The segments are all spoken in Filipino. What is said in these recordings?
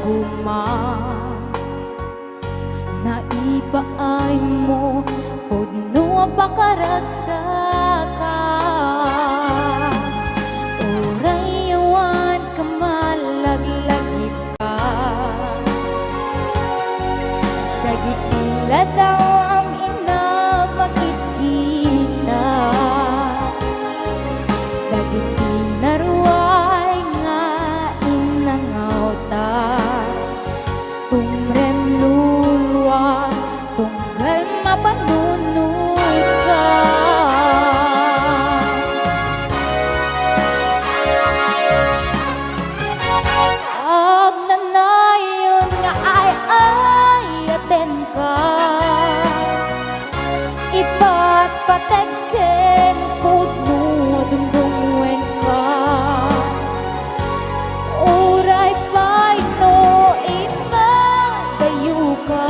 guma naipaay mo pudno pakaraksa oray yawan ka malaglagip ka dagitila daw ang inag makikita dagiti naruay nga inangauta tumrem lulwa tunggal mapanunod ka ag nanayon nga ay aten ka ipat pateken pudno dungdungwen ka uray pay no imagayo ka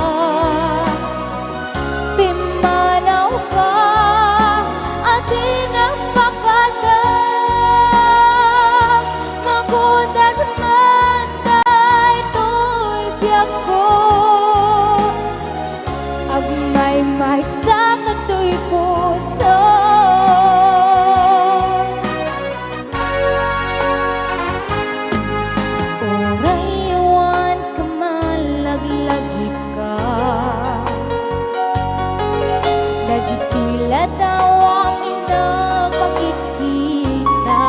pimanaw ka ating ang pakada magudag man day to'y biyak ko agmay-may sa kato'y puso orayawan ka malaglagip ka dagitila daw ang inang makikita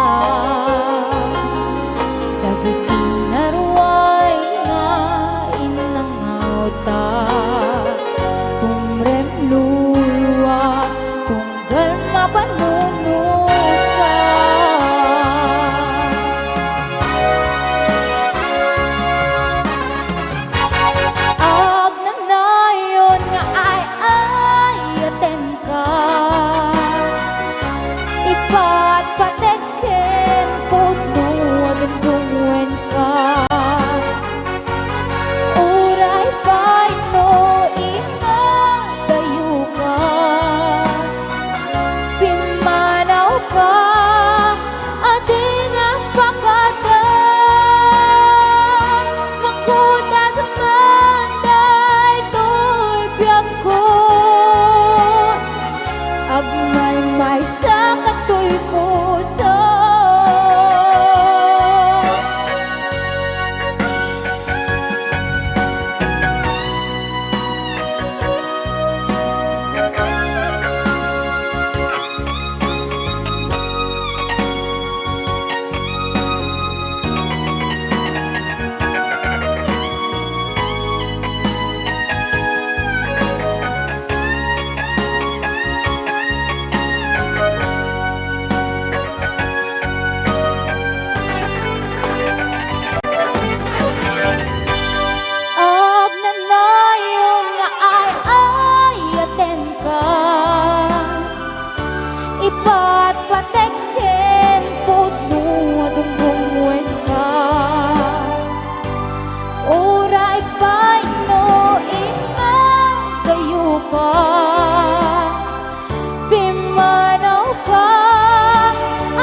dagiti naruay nga inangauta tumrem lulwa tunggal mapanunod ka ag nanayon nga ay aten ka ipat pateken pudno dungdungwen ka uray pay no imagayo ka pimanaw ka ating ang pakada magudag man day to'y biyak ko agmay-may sa kato'y puso ag nanayon nga ay aten ka ipat pateken pudno dungdungwen ka uray pay no imagayo ka pimanaw ka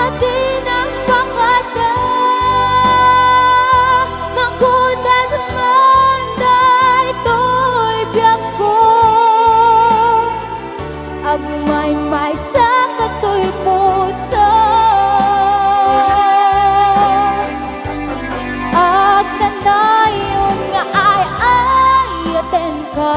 ating ang pakada magudag man day to'y biyak ko agmay-may sa kato'y puso ag nanayon nga ay aten ka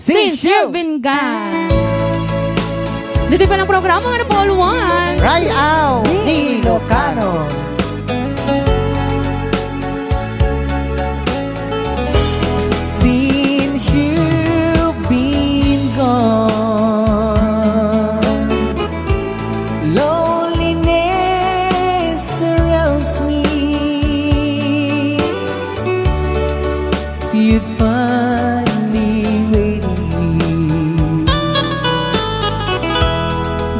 Since You've Been Gone. Dito pa ng programa nga na Pauluan. Rayaw ni Ilocano. Since you've been gone, loneliness surrounds me. You'd find me waiting,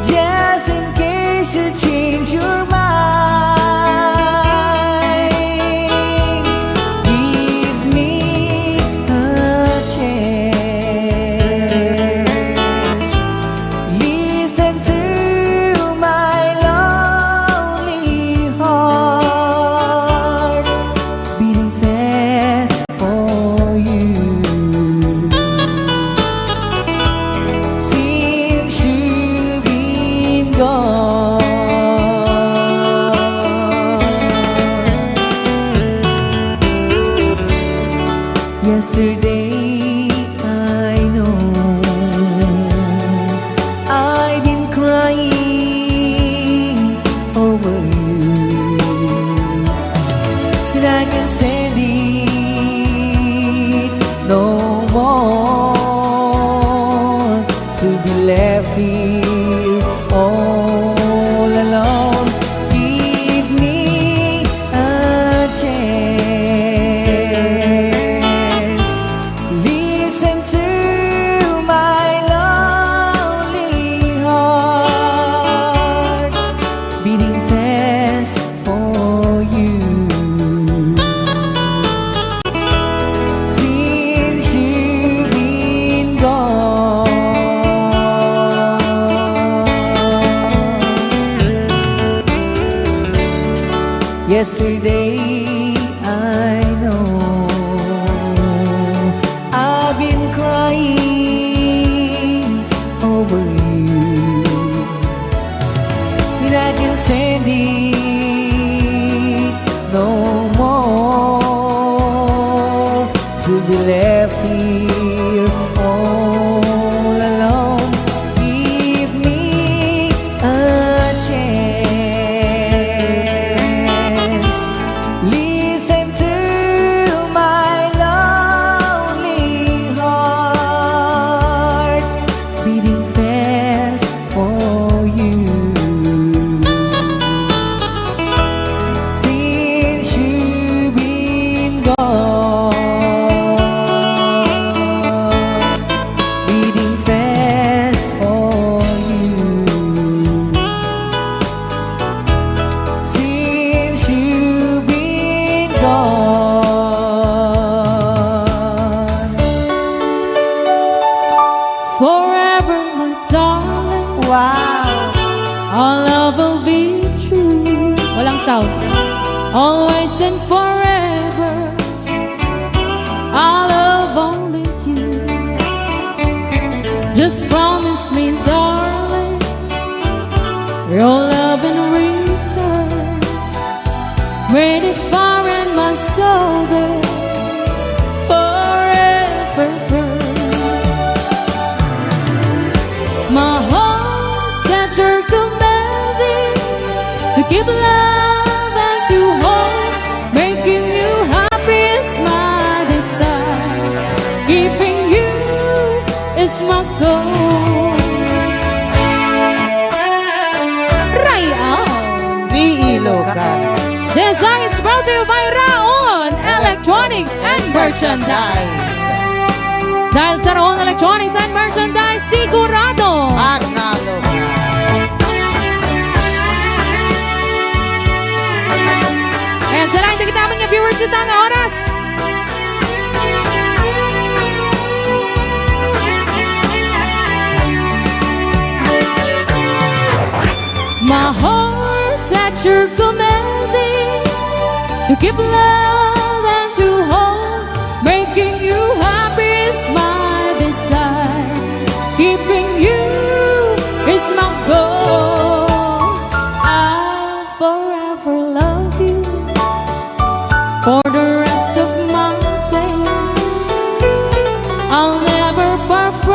just in case you change your mind. Give me a chance. Listen to my lonely heart beating fast for you. Since you've been gone, yesterday I know I've been crying over you, and I can't stand it no more to be left here all alone. Give me a chance. Listen to my lonely heart beating fast for you. Since you've been gone, yesterday I know I've been crying over you, and I can't stand it no more to be left here all alone. Give me a chance. Listen to my lonely heart beating fast for you. Since you've been gone, beating fast for you. Since you've been gone. Forever, my darling, Wow. our love will be true. Walang sound. Always and forever, I love only you. Just promise me, darling, your love in return. Great is far and my soul there forever burn. My heart's at your commanding to give love and to hold. Making you happy is my desire. Keeping you is my goal. Rayaw! Ni Ilocano. This song is brought to you by Raon Electronics and Merchandise. Dahil sa Raon Electronics and Merchandise, sigurado Manalo ka. and sa lahat ng kitamang nga viewers ito nga oras. My heart's at your commanding to give love and to hold. Making you happy is my desire. Keeping you is my goal. I'll forever love you for the rest of my days. I'll never perfect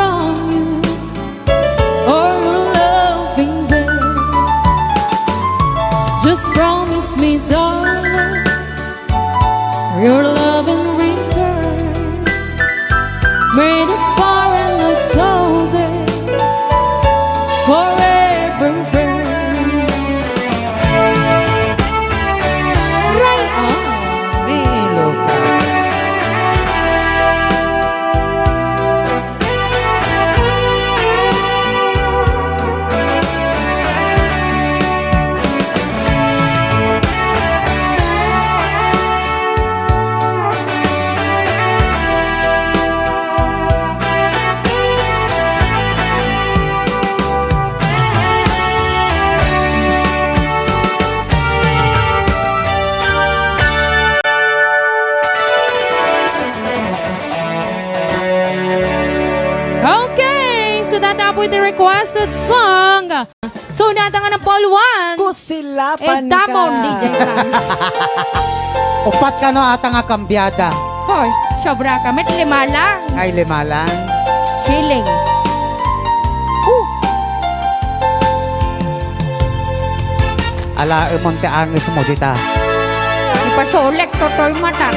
natatapoy the requested song. So, natangan ng Paul 1. Kusilapan Damon, ka. DJ ka. Upat ka no ata nga kambyada. Hoy, sobra ka. May 5 lang. Ay, 5 lang. Shilling. Ala, umonte angis mo dita. Ipasolek, totoy mata.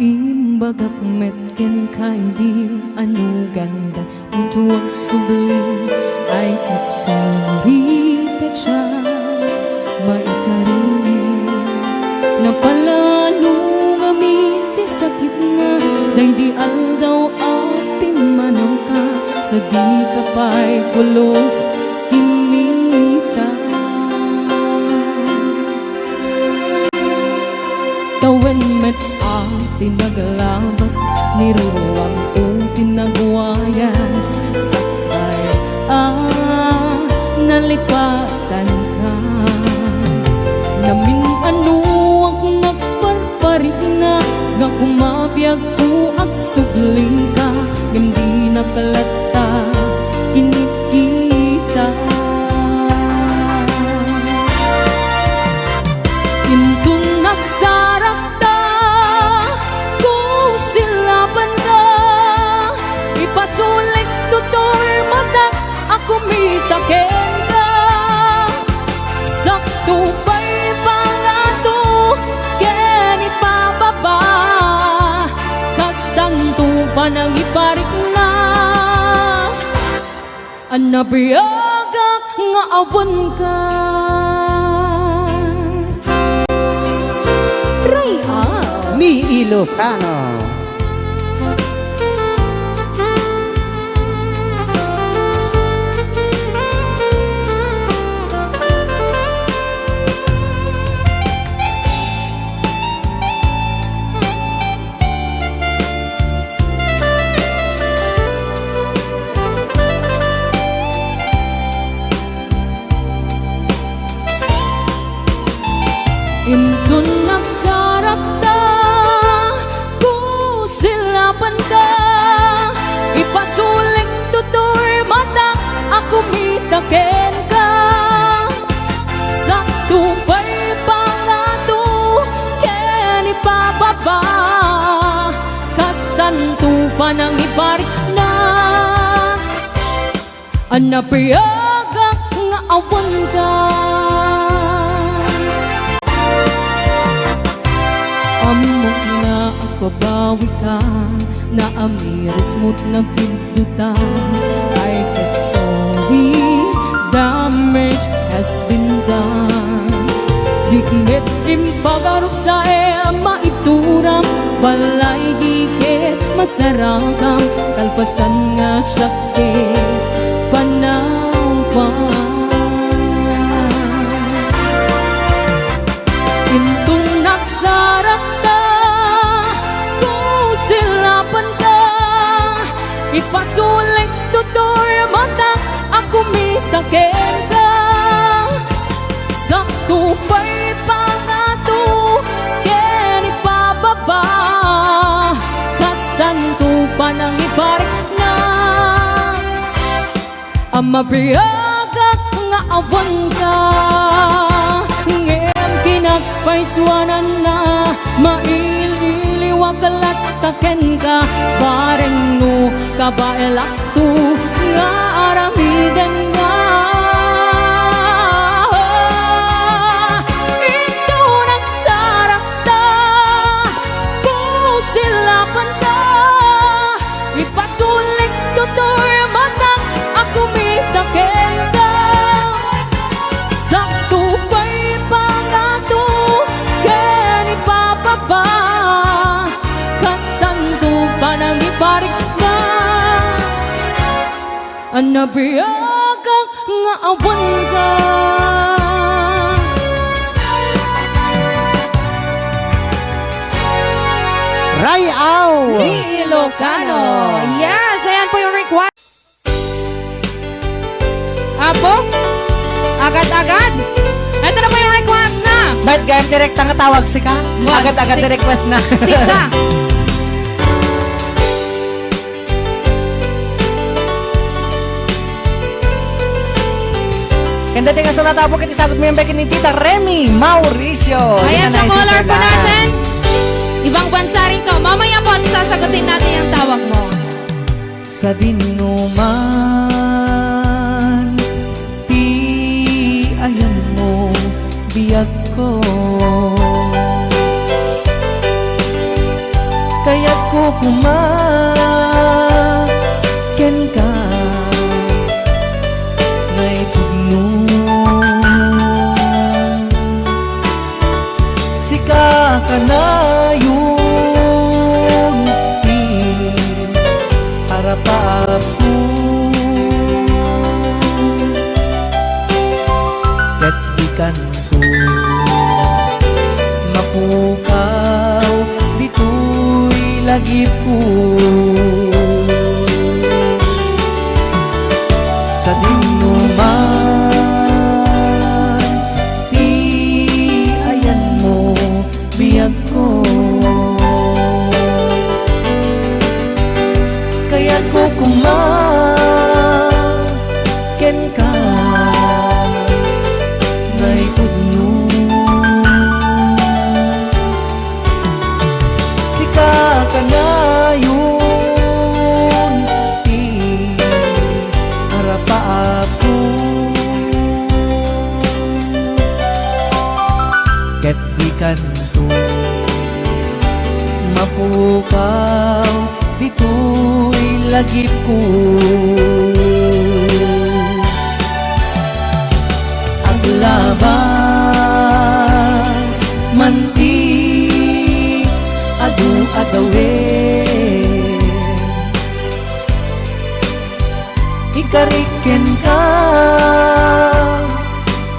Imbagak metken kay di anu ganda mutuwag subli ay katsuri pecha maikari napalalo ngamiti sakit nga day di aldaw apin manaw ka sa di kapay kulos kimita tawen met tinaglabas, niruruwang o tinagwayas sakay, nalipatan ka namin ano ang nagparparik na nga kumabiyag ko ag subling ka hindi nakalata kinikita intun nagsarap pasulik tutor mata ako mitaken ka sakto pa'y pangato ken ipababa kastang tupa nang iparik na anabiyagak nga awan ka Raya Ni Ilocano. Intun nagsarap ta, kusilapan ka, ipasulik tutor mata, ako mitaken ka. Sakto pa'y pangato, ken ipababa, kastan tupa nang iparik na. Anapiyagak nga awan ka. Amok nga ako bawi ka na amiris mo't nagpindutan I get sorry, damage has been done Dikmet din pagarup sa maituram balay gigit masarakam kalpasan nga sakit panawan Intong nagsarap silapan ka ipasulik tutor mata ako mitaken ka sakto pa'y pangato ken ipababa kastan tupa nang iparik na amabiyagak nga awan ka ngem kinagpaiswanan na wakalat taken ka bareng no kabaelak tu nga aramiden nga ito nagsarap ta pusilapan ka ipasulik tutor mata ako mitaken ka sakto pa'y pangato ken ipababa panang iparik na anabiyagak nga awan ka Rayaw Ni Ilocano. Yes, ayan po yung request. Apo, agad-agad. Ito na po yung Ba't gayam direkta nga tawag si ka? Agad-agad request na. Sika. Kanda tinga sa natapok kiti sagot mo yung bekin ni Tita Remy Mauricio. Ayan sa caller po natin. Ibang bansa rin to. Mamaya po at sasagutin natin yung tawag mo. Sa dinuman, di ayan mo biyag ko. Kaya ko kumaken ka ngay tugno. Sika ka na yung harap ako. Kat di kanto mapukaw dito'y lagi po. Sa dinuman, di ayan mo biyag ko. Kaya ko kumaken ka ngay tugno. Sika ka na yun, di harap ako. Ket di kanto mapukaw dito'y lagi ko. Aglabas manti adu-adawen, ikariken ka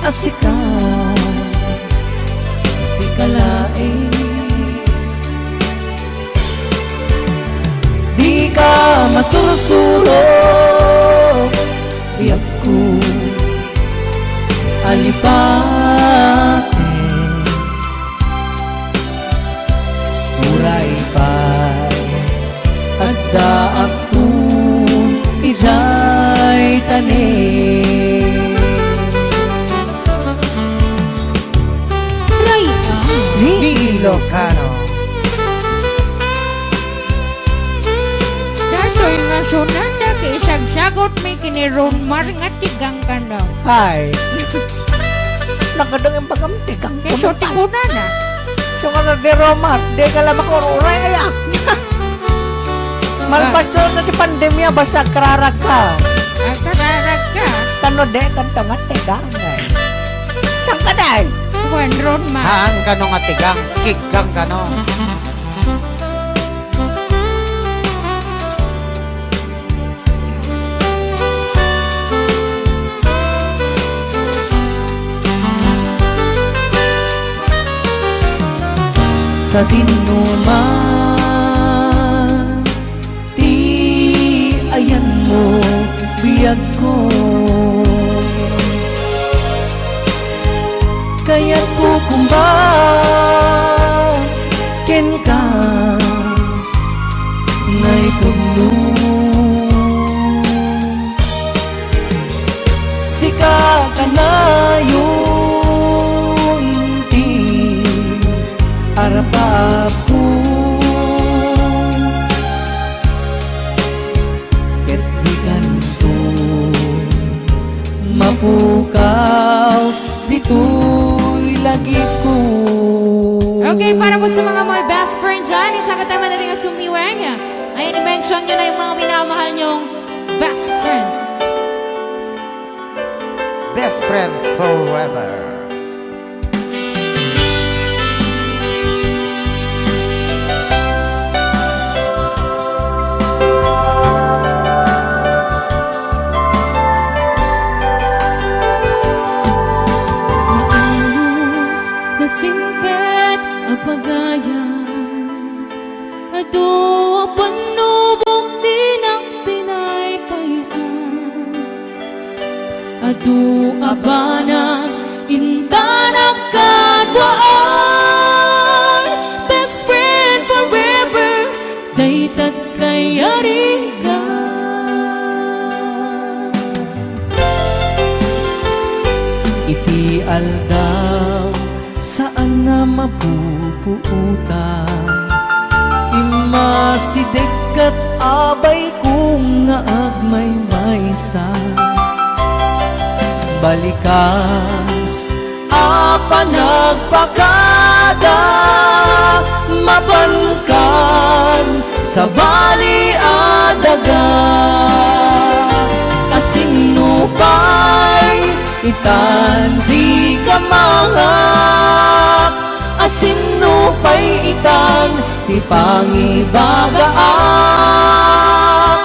asika sikalae. Di ka masurusuro biyag ko alipate. Uray pa adda akong ijay tanin. Ray. Ilocano. Dato'y nga sunanda kay isagsagot may kiniron maringat tigang ka daw. Hi. Nakadang yung pagamtikang Kaya shooting ko na. So nga di Roma, di ka lang makururay kaya. Malpas doon sa di pandemya, basta kararag ka. Ang kararag ka. Tano de, kanto nga tigang. Saan ka day? Buwan ron ma. Haan ka no nga tigang, kigang ka no. Sa dinuman, di ayan mo biyag ko. Kaya't ko kumaken ka ngay tugno. Sika ka na yun, di harap ako. Ket di kanto mapukaw dito'y lagi ko. Okay, para po sa mga best friend dyan, isang katama natin ang sumiweng. Ayun, i-mention nyo na yung mga minamahal nyong best friend. Best friend forever. Maayos na simpet ang pagayan, ato ang panubok din ang pinaypayan, ato abana intanak kadwa aldaw, saan na mapupuutan? Imasidik kat abay kung naagmay maysa. Balikas, apa nagpakada, mapankan sa bali adaga. Asinupay, itan di ka mangak. Asinupay, itan di pangibagaak.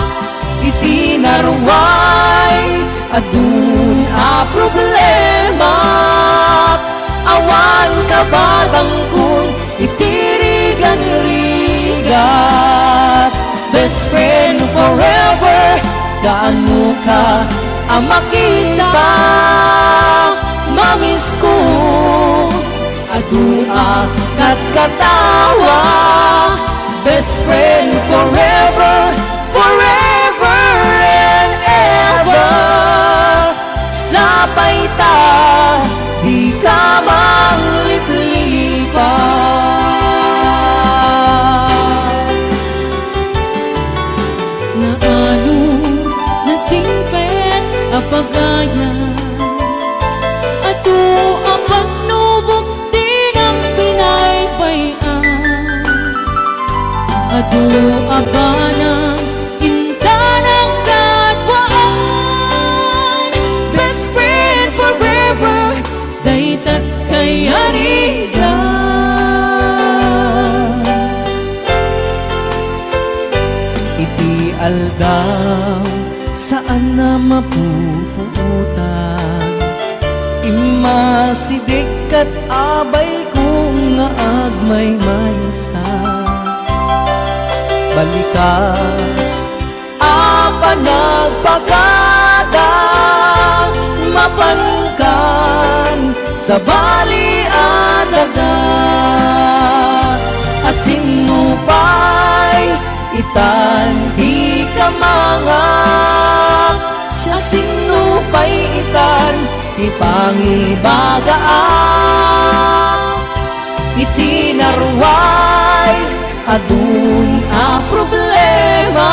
Itinarway, adun a problema. Awan ka batang kun itirigan-rigat. Best friend forever, gaano ka ang makita. Mamis ko, adua kat katawa. Best friend forever, forever and ever. Sapay ta, di ka mangliplipan. Naanos na singpet apagaya, ato ang panubok din ang pinaypayan. Ato abanang inta ng katwaan. Best friend forever, daytat kayanigan. Iti aldaw, saan na mapupuutan? Imasidik kat abay kung naagmay maysa. Balikas, apa nagpakada, mapankan sa bali adaga. Asinupay, itan di ka mangak. Asinupay, itan di pangibagaak. Itinarway, adun a problema.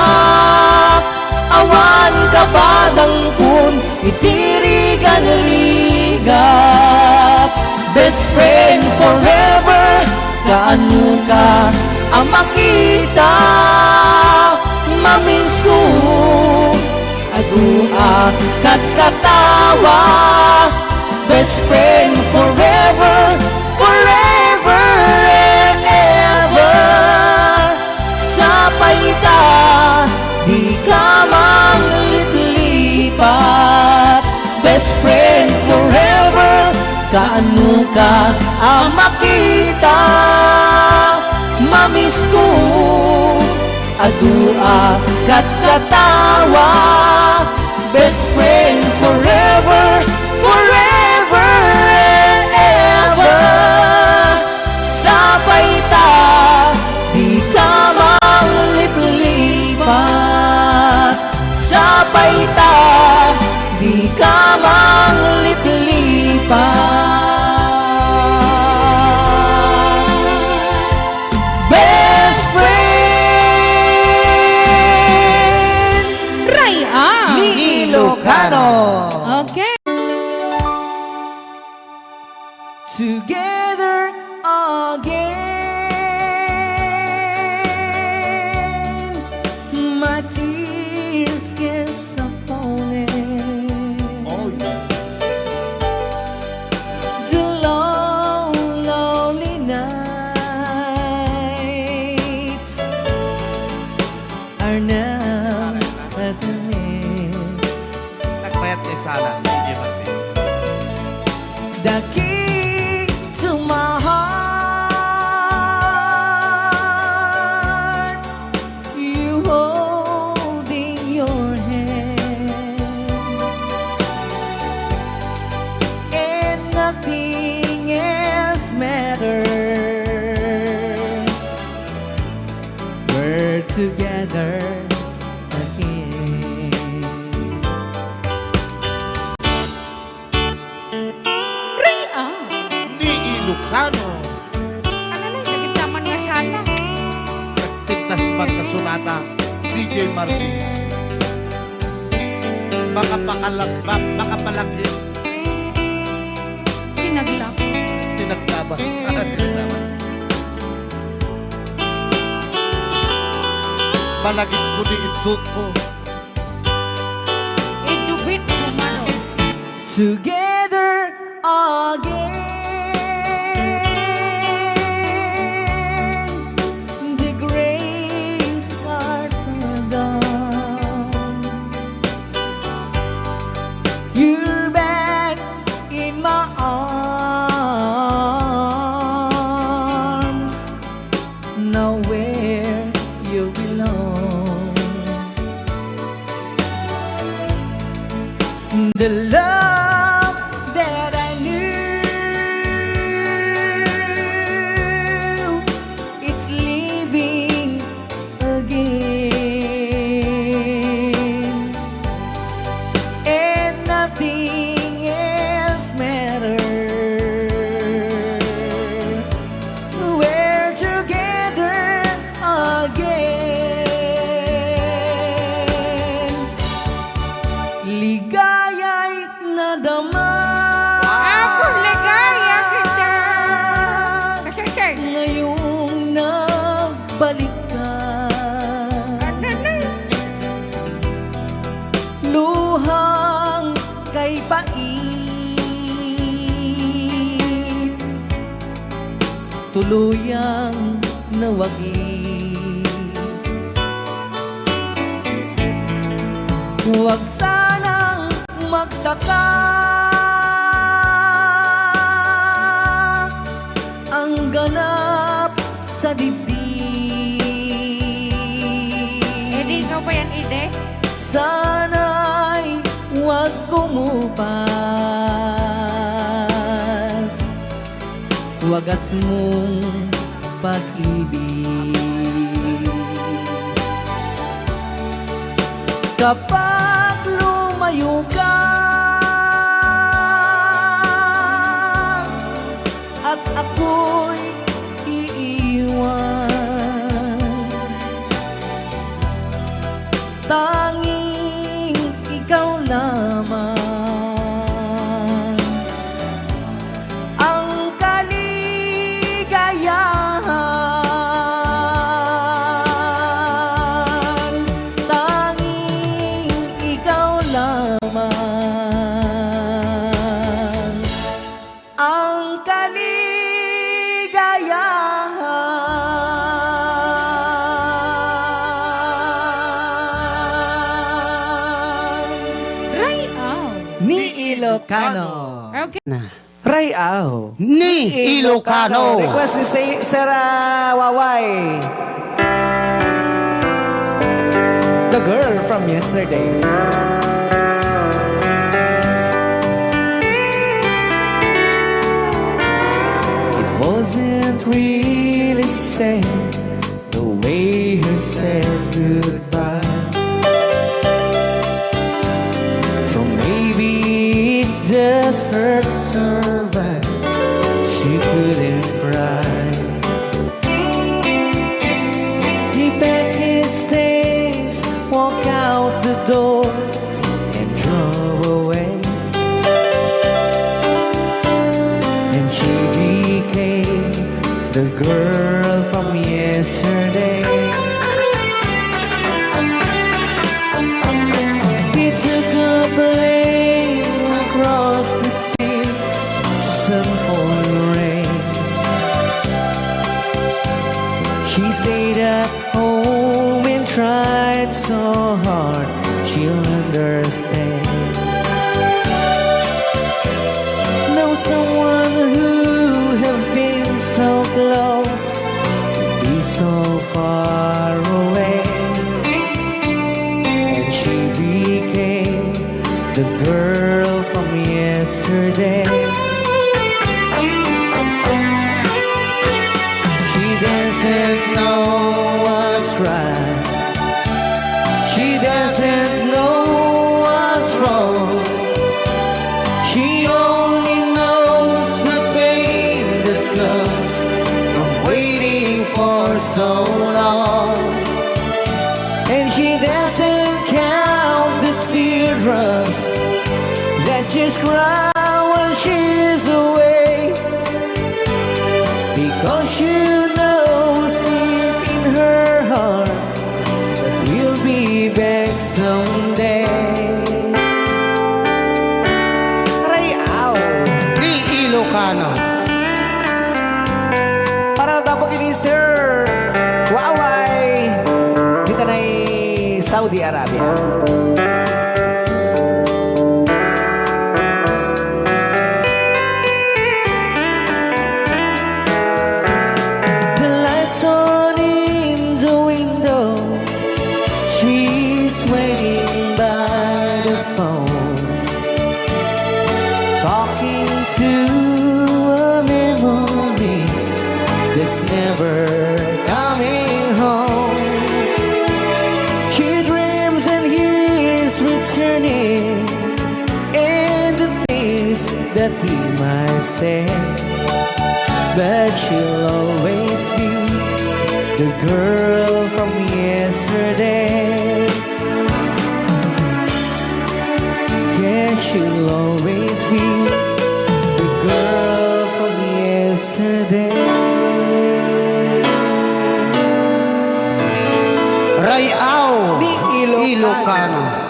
Awan ka badang kun itirigan-rigat. Best friend forever, gaano ka ang makita. Mamis ko, adua kat katawa. Best friend forever, forever and ever. Sapay ta, di ka mangliplipat. Best friend forever, gaano ka ang makita. Mamis ko, adua kat katawa. Best friend forever, forever and ever. Sapay ta, di ka mangliplipat. Sapay ta, di ka mangliplipat. Best friend Ray ni Ilocano. Okay. Together again, my tears can stop falling. Oh, yeah. The long, lonely nights are now at the end. Nagpayat ni Sala. Hindi ba? The key to my heart, you holding your hand, and nothing else matters. We're together again. Ray Ilocano. Ano lang, naging naman nga sana. Nagpintas man na sunata, DJ Marvin. Makapalagin, Pinaglapas. tinagtabas. Tinagtabas. Malagit ko ni indot ko. Idubit mo mano. Together again, the gray skies are gone. You're back in my arms, now where you belong. The love that I knew, it's leaving again, and nothing else matters. We're together again. Ligaya'y nadama. Ako, ligaya kita. Kasi, sir. Ngayong nagbalik ka, Ano na? luhang kay pait, tuluyang nawagi. Huwag sanang magtaka ang ganap sa dibdib. Edi, ikaw ba yan, Ide? Sana'y huwag kumupas, wagas mong pag-ibig. Kapag lumayo ka at ako'y iiwan, tanging ikaw lamang ang kaligayahan, tanging ikaw lamang ang kaligayahan Rayaw. ni Ilocano. Okay. Rayaw Ni Ilocano. Request ni Sarah Waway, the girl from yesterday. It wasn't really sad the way her said goodbye. So maybe it just hurts her bad. She couldn't cry. He packed his things, walked out the door, and drove away. And she became the girl from yesterday. He took a plane across the sea, sun, falling rain. She stayed at home and tried so hard, she'll understand. Know someone who have been so close, be so far away. And she became the girl from yesterday. She doesn't know what's right. She doesn't know so long, and she doesn't count the teardrops that she's crying when she's away, because she knows deep in her heart that we'll be back someday. Rayaw Di Ilocano. para dapat ini Sir Waway dito na Saudi Arabia. The lights on in the window, she's waiting by the phone, talking to a memory that's never coming home. She dreams and hears returning, and the things that he might say, but she'll always be the girl from yesterday. Yeah, she'll always be the girl from yesterday. Rayaw Di Ilocano.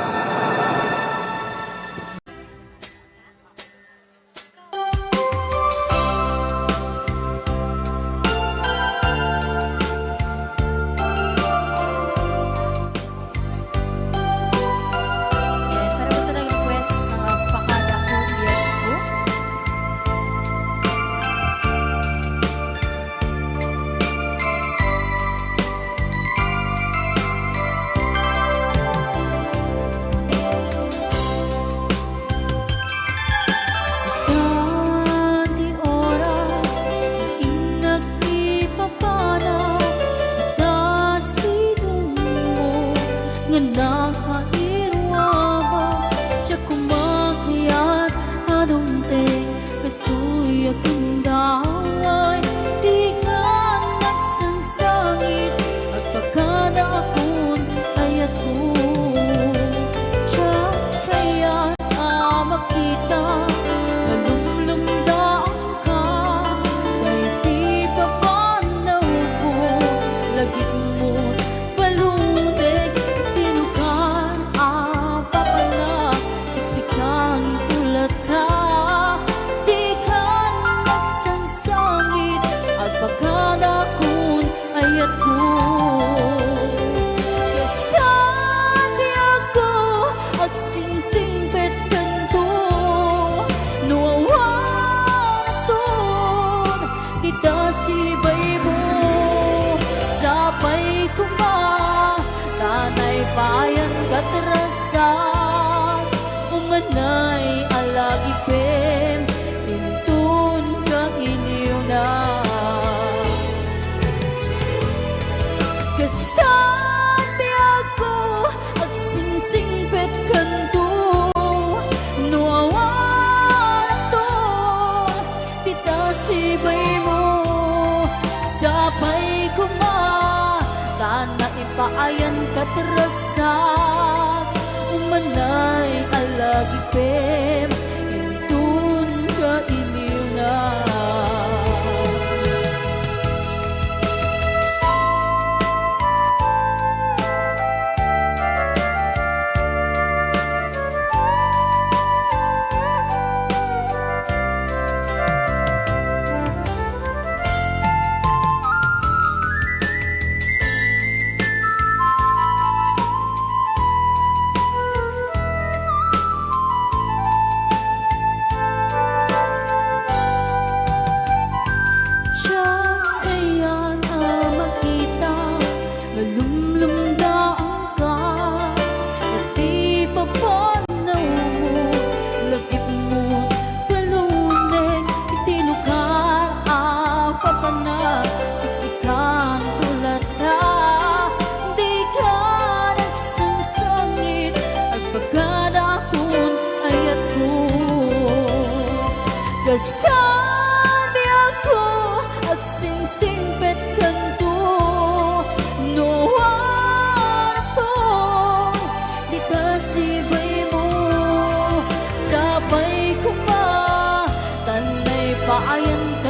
Para po sa nag-request sa pakala ko, yes po. Dati oras inagipapana nasidong mo nga nakairwaba siya kumakayat adunte kastoy akong daway di ka nagsansangit at pagkada akong ayat ko siya kaya makita nalulungdaan ka kay di pa panaw ko lagit mo balunig tinukan papanak siksikang tulad ka di ka nagsansangit at pagkada kun ayat ko kastabi ako at singsingpet kanto nuawaton kita sibay mo sapay kuma tanay bayan katragsak umanay alagi pen intun ka iniw na kastabi ako at singsingpet kanto nuawaton kita sibay mo sapay kuma tana ipaayan katragsak umanay alagi pem intun ka iniw na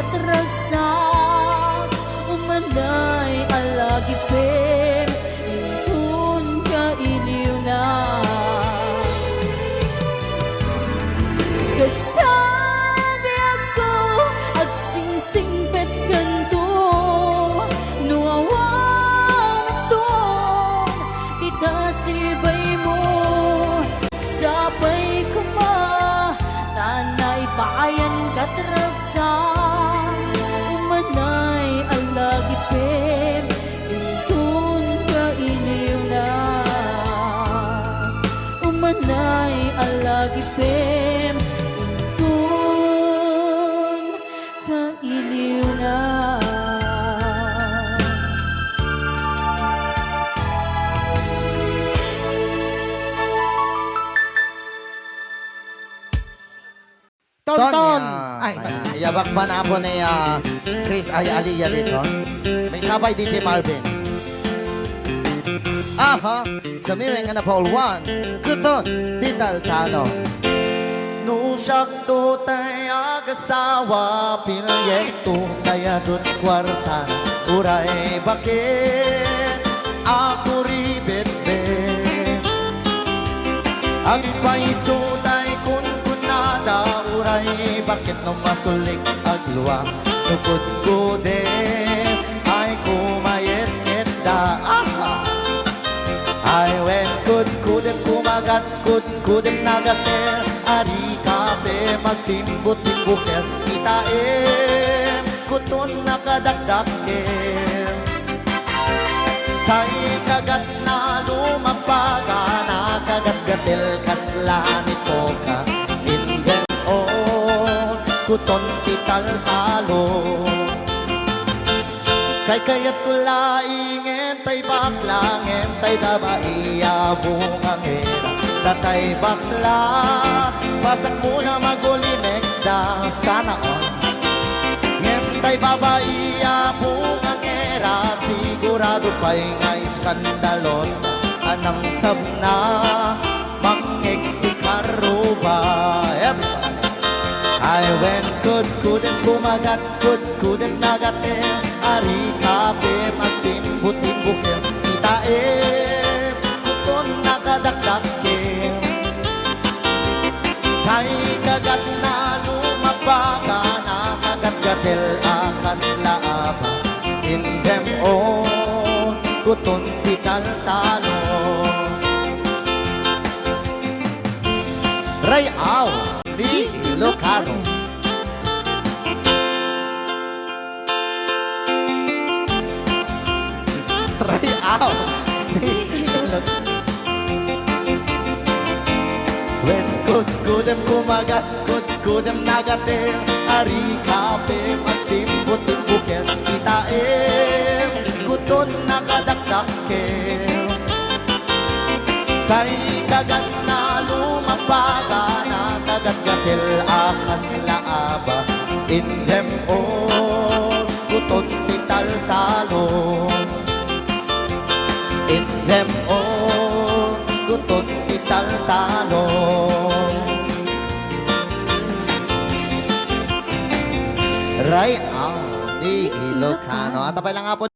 katragsak umanay alagipin intun ka iliw na kastabi ako agsingsingpet kanto nuawan ito kita sibay mo sapay ko ma tanay bayan katragsak umanay alagipin intun ka iliw na umanay alagipin intun ka iliw na. Tonton. Ay, yabak pa na po ni Chris ay Aliyah dito. May sabay DJ Marvin. Aha, samiring na Paul 1. Kuton, Tital Tano. Nusak to tayo agasawa, pilyekto kaya dun kwarta. Uray bakit ako ribet-bet. Ang paisutay kun nada uray bakit no masulik agluwa nukod ko din ay kumayet da ay wen kud kudem kumagat kudem nagater ari kape magtimbot timbuker itaem kuton nakadakdakem tay kagat na lumapaga nakagat-gatil kasla ni Poka indem on kuton tital talo kay kayat kulaingen tay baklang tay dabaiya bungangera tatay bakla pasak muna magulimek da sana on tay babaiya bungangera sigurado pa'y nga iskandalosa anang sabna mangikikaruba I went kudem kumagat kudem nagate ari kape magtimbut-timbukin itaem kuton nakadakdakin kay kagat na lumapaga nakagat-gatel akas laaba indem on kuton tital talo Rayaw di Ilocano. Rayaw di Ilocano. When kudem kumagat kudem nagatem ari kape magtimbut-timbuker itaem kuton nakadakdakem kay kagat na lumapaga nakagat-gatil akas laaba indem on kuton tital talo indem on kuton tital talo Rayaw di Ilocano at apay lang nga po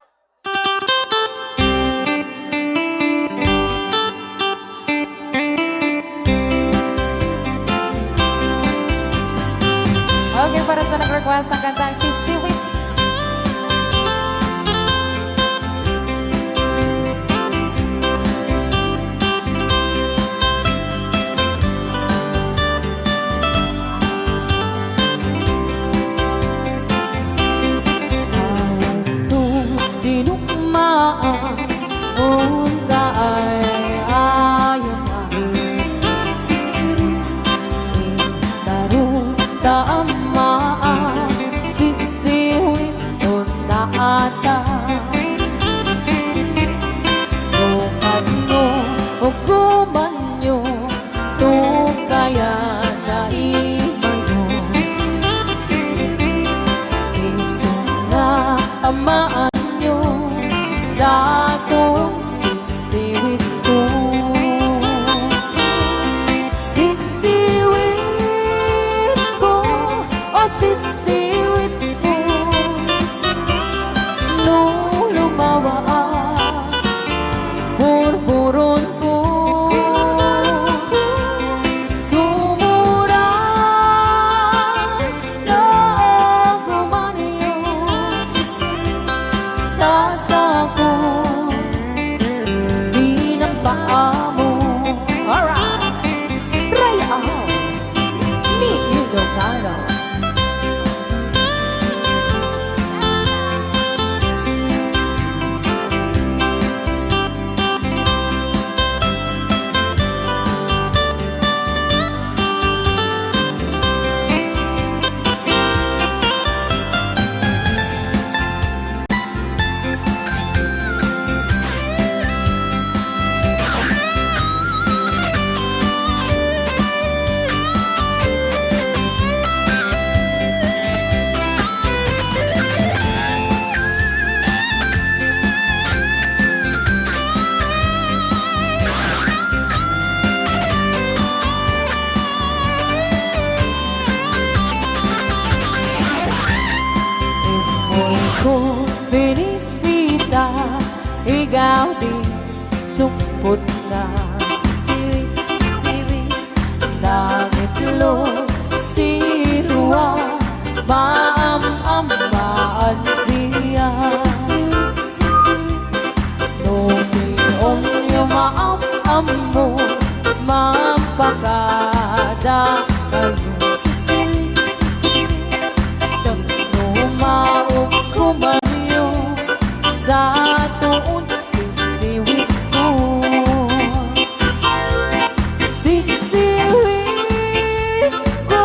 Okay, para sa nag-request ng kantang si Siwit. Sisiwit ko Kung binisita, ikaw din sumpot na. Sisirit, nangitlo, siluwa, maam-amaan siya. Nung yumaam-am mo, mapakada kayo. Maong kumayo sa tuon sisiwit ko. Sisiwit ko,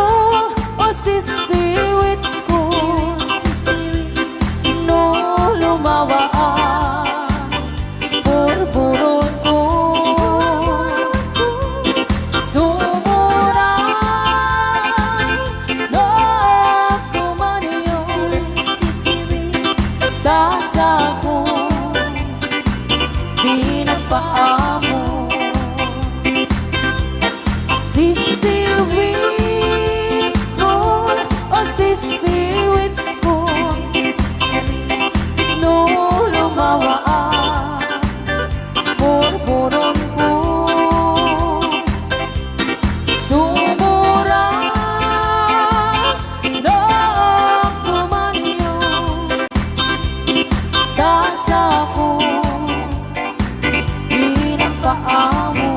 o sisiwit ko, no lumawaan, purpuron ko. Paamo, sisiwit ko, o sisiwit ko, no lumawaan, purpuron ko. Sumura na kumanyo, tasa ko, paamo.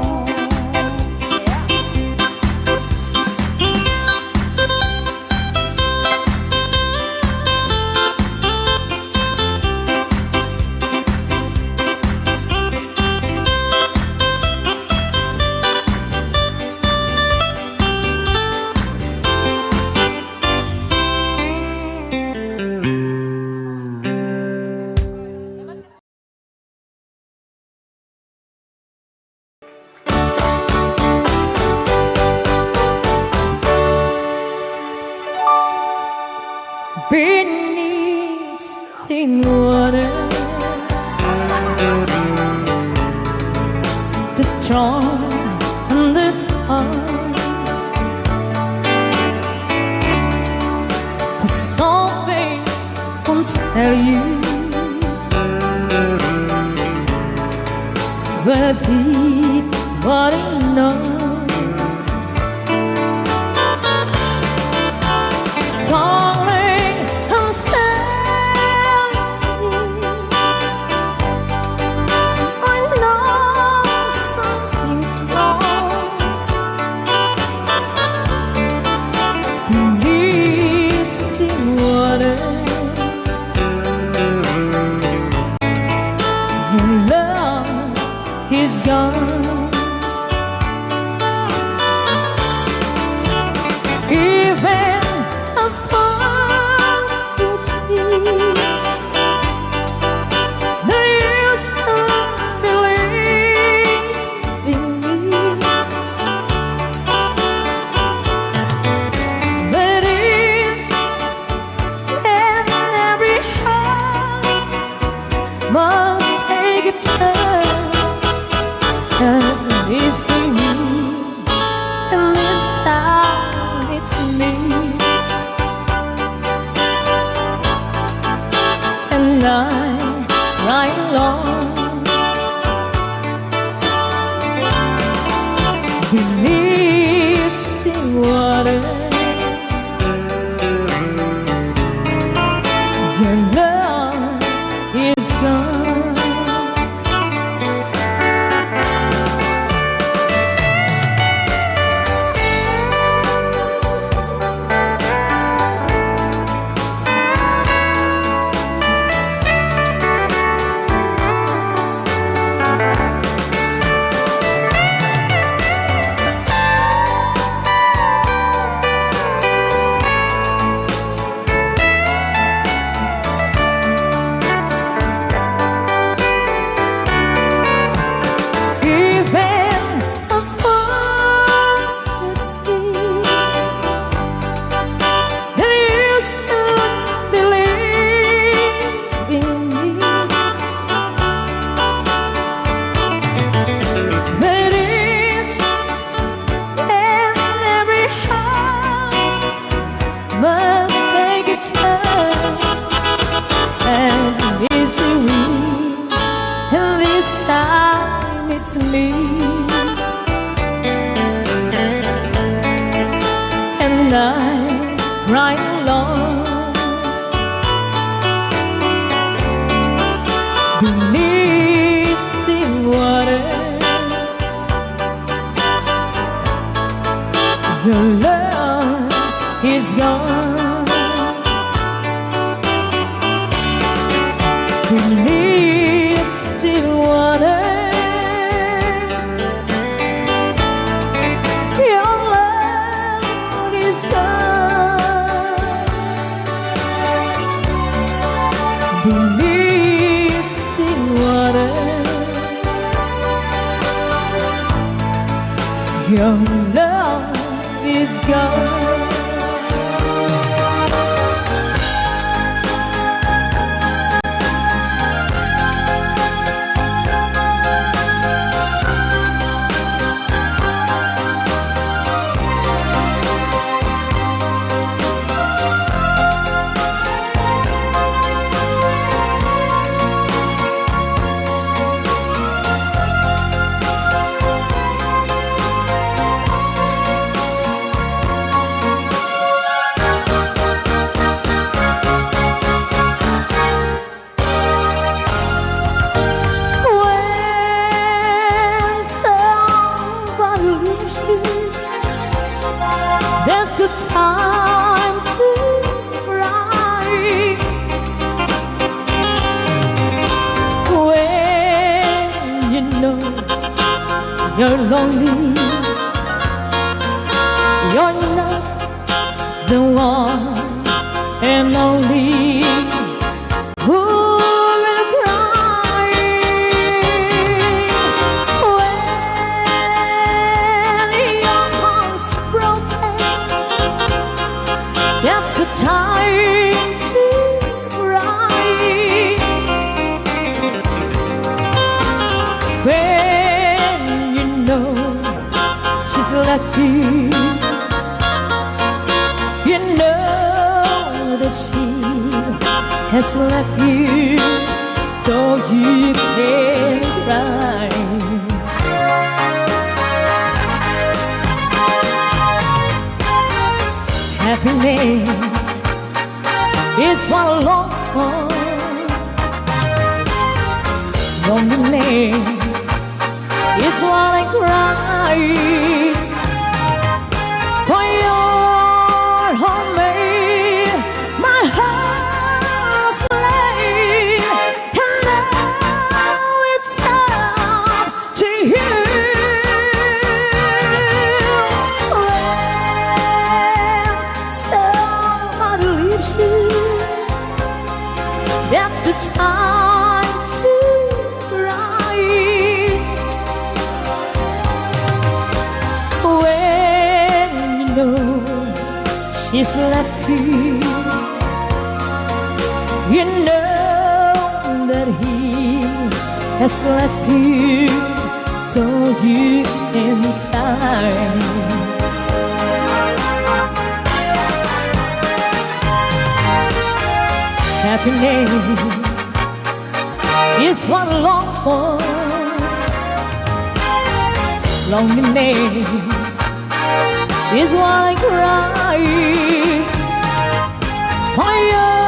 Beneath the water, the strong and the tough, the soft things won't tell you, but deep body knows. He's gone. Even afar you see the use of believing me, but each and every heart must take a turn. And it's me, and this time it's me, and I'm right along beneath the waters. Your love is gone. beneath still waters. Your love is gone. Beneath still waters, your love is gone. That's the time to cry. When you know you're lonely, you're not the one and only who will cry. When your heart's broken, that's the time to cry. When you know she's left you, you know that she has left you, so you can cry. Happiness is what I long for. Loneliness is what I cry. For your homemade, my heart's laid, and now it's up to you. That's the time to cry. When you know she's left you, you know that he has left you, so you can cry. Happiness is what I long for. Loneliness is what I cry. For your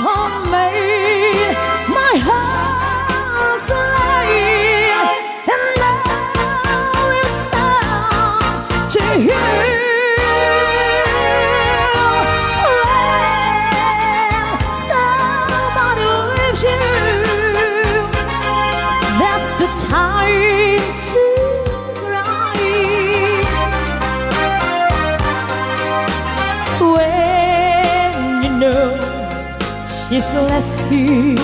homemade, my heart's laid, and now it's up to you. She's left you,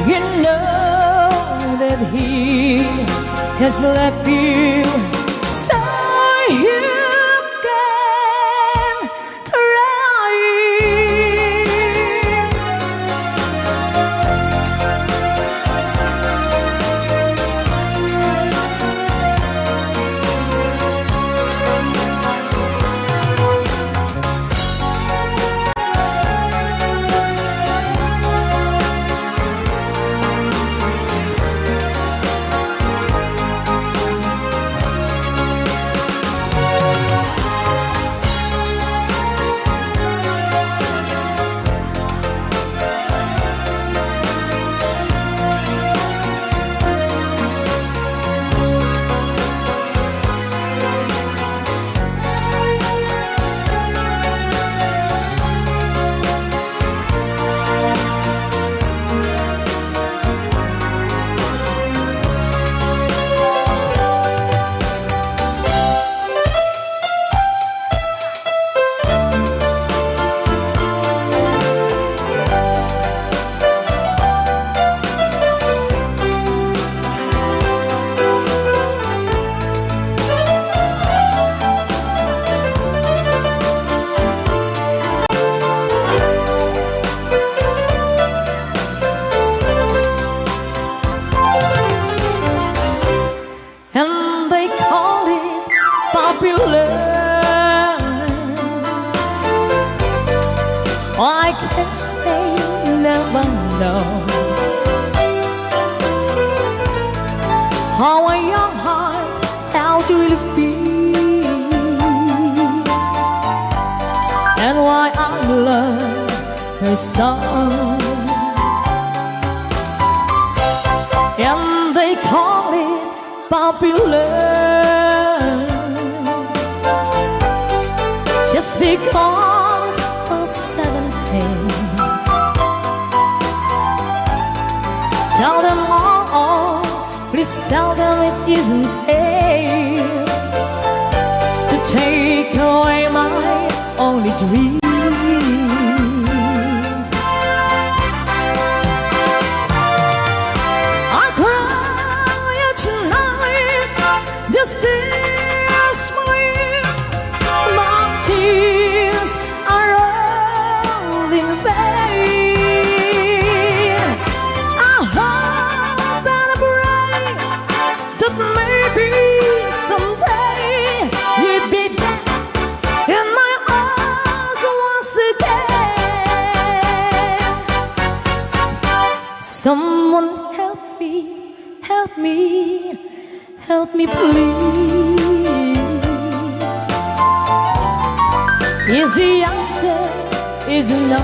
you know that he has left you, so you can cry. I can say never know how a young heart how to really feel, and why I love her song. And they call it popular just because I'm 17. Tell them all, please tell them it isn't fair to take away my only dream. I cry tonight, just tears falling, my tears are all in vain. I hope and I pray that maybe someday you'd be back in my arms once again. Someone help me, help me, help me please. Is the answer is no?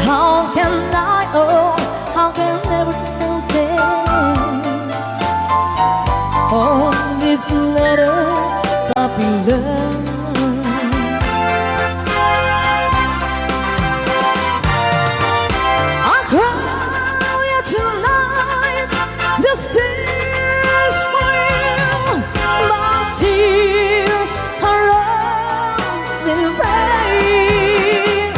How can I, oh, how can I ever tell them? Oh, this letter popular. I cry tonight, the tears fall, my tears are all in vain.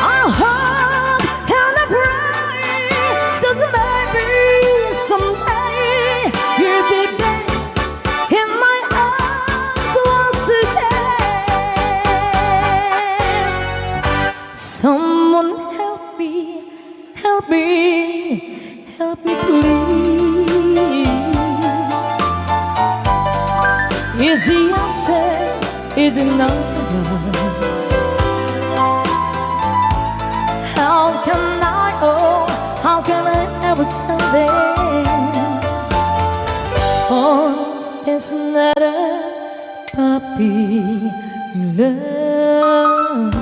I hope and I pray that maybe someday you'll be back in my arms once again. Someone help me, help me, help me please. Is the answer, is it no? How can I, oh, how can I ever tell them? Oh, it's not a puppy love.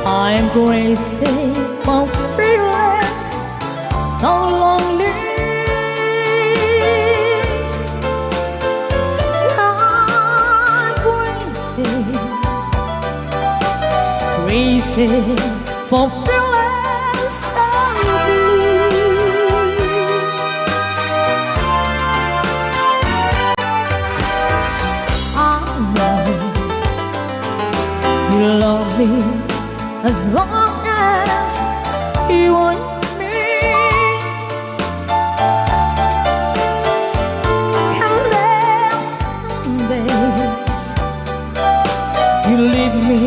I'm crazy for feeling so lonely. I'm crazy for feeling so blue. I know you love me as long as you want me, and then someday you leave me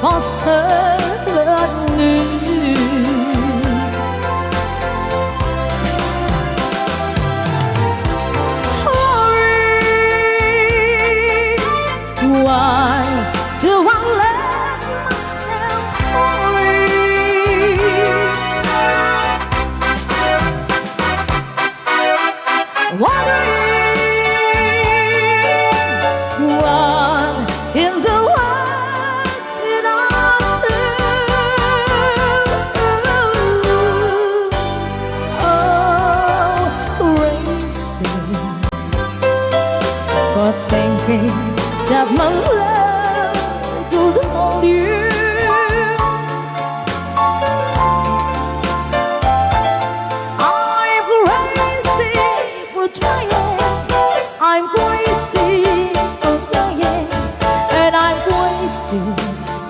for someone new. Hurry, why do I let myself hurry? Wondering what in the world did I do?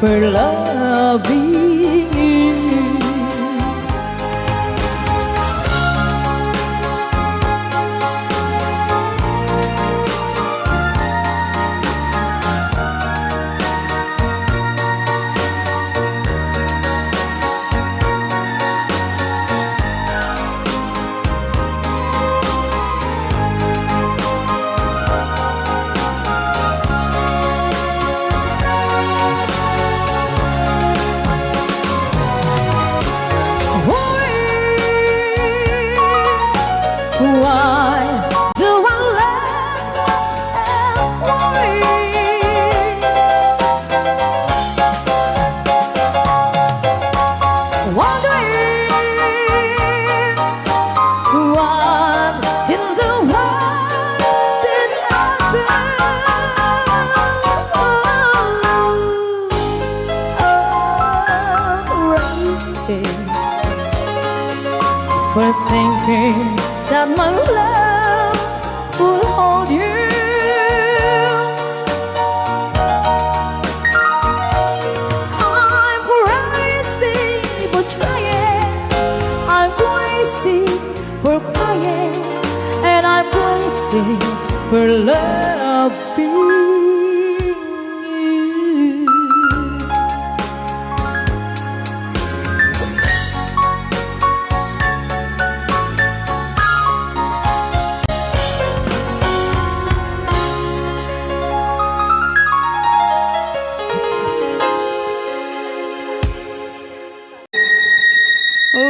for loving you. Why do I let myself worry? Wondering what in the world did I do? Crazy for thinking that my love will hold you. I'm crazy for trying, I'm crazy for crying, and I'm crazy for loving you.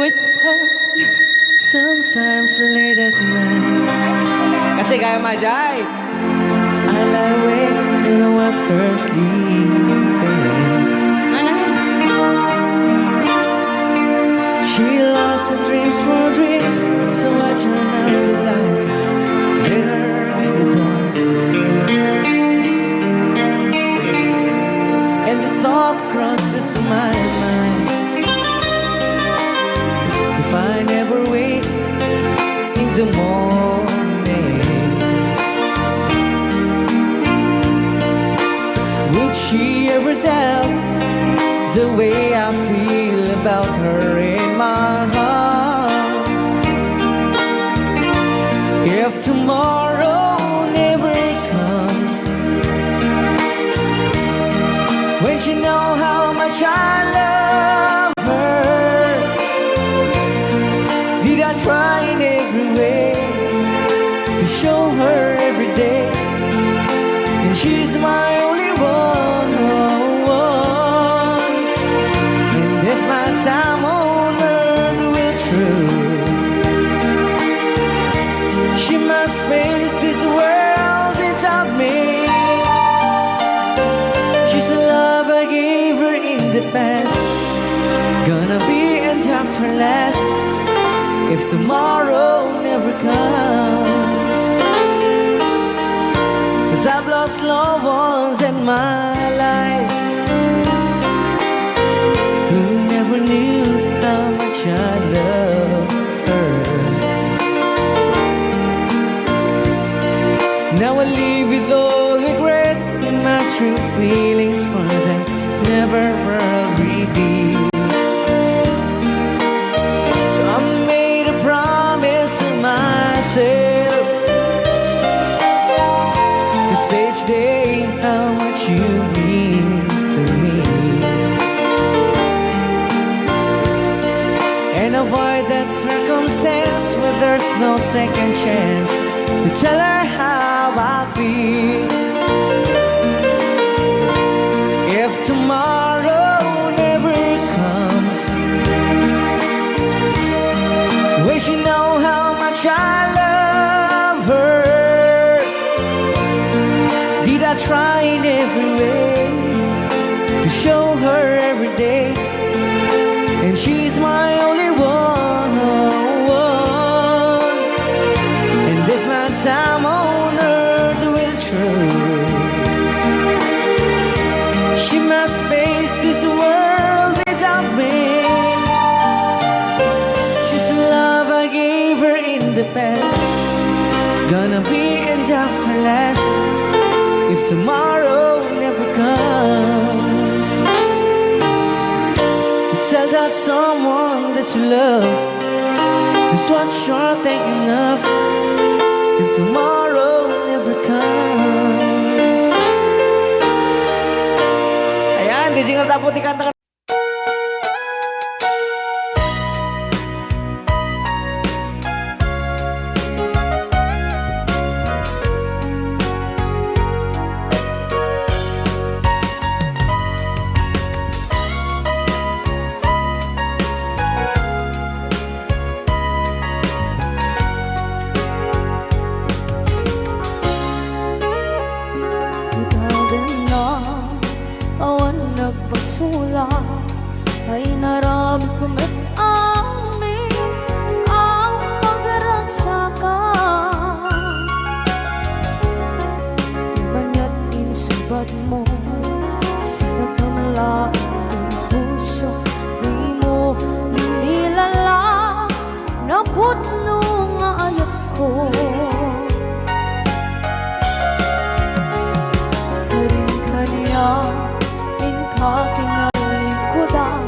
Whisper. Sometimes late at night, kasi kaya majay, I lie awake and watch her sleeping. She lost her dreams for dreams, so I turn out the light, let her in the dark. And the thought crosses my mind, if I never wake in the morning, would she ever doubt the way I feel about her in my heart? If tomorrow never comes, when she know how much I love her, did I try in every way to show her every day, and she's my only one. And if my time on earth will true, she must face this world without me. She's a love I gave her in the past, gonna be and after last, if tomorrow never comes. 'Cause I've lost loved ones in my life who never knew how much I love her. Now I live with all regret, and my true feelings for them never will reveal. So I made a promise to myself, 'cause each day how much you mean to me, and avoid that circumstance where there's no second chance to tell her how I feel. If tomorrow never comes, will she know how much I love her? Did I try in every way to show her every day, and she's my only one. And if my time on earth will true, she must face this world without me. She's a love I gave her in the past, gonna be and after last, if tomorrow never comes. got someone that you love. Just what you're thinking of. If tomorrow never comes. Ayan, di jingle tapos ikanta ka. Ay naramit ko met amin ang pagragsakan. Banya't insubat mo, sinagdamalain ang puso. Di mo nilala na putno nga ayat ko. Karin-kanya, kinalikudan,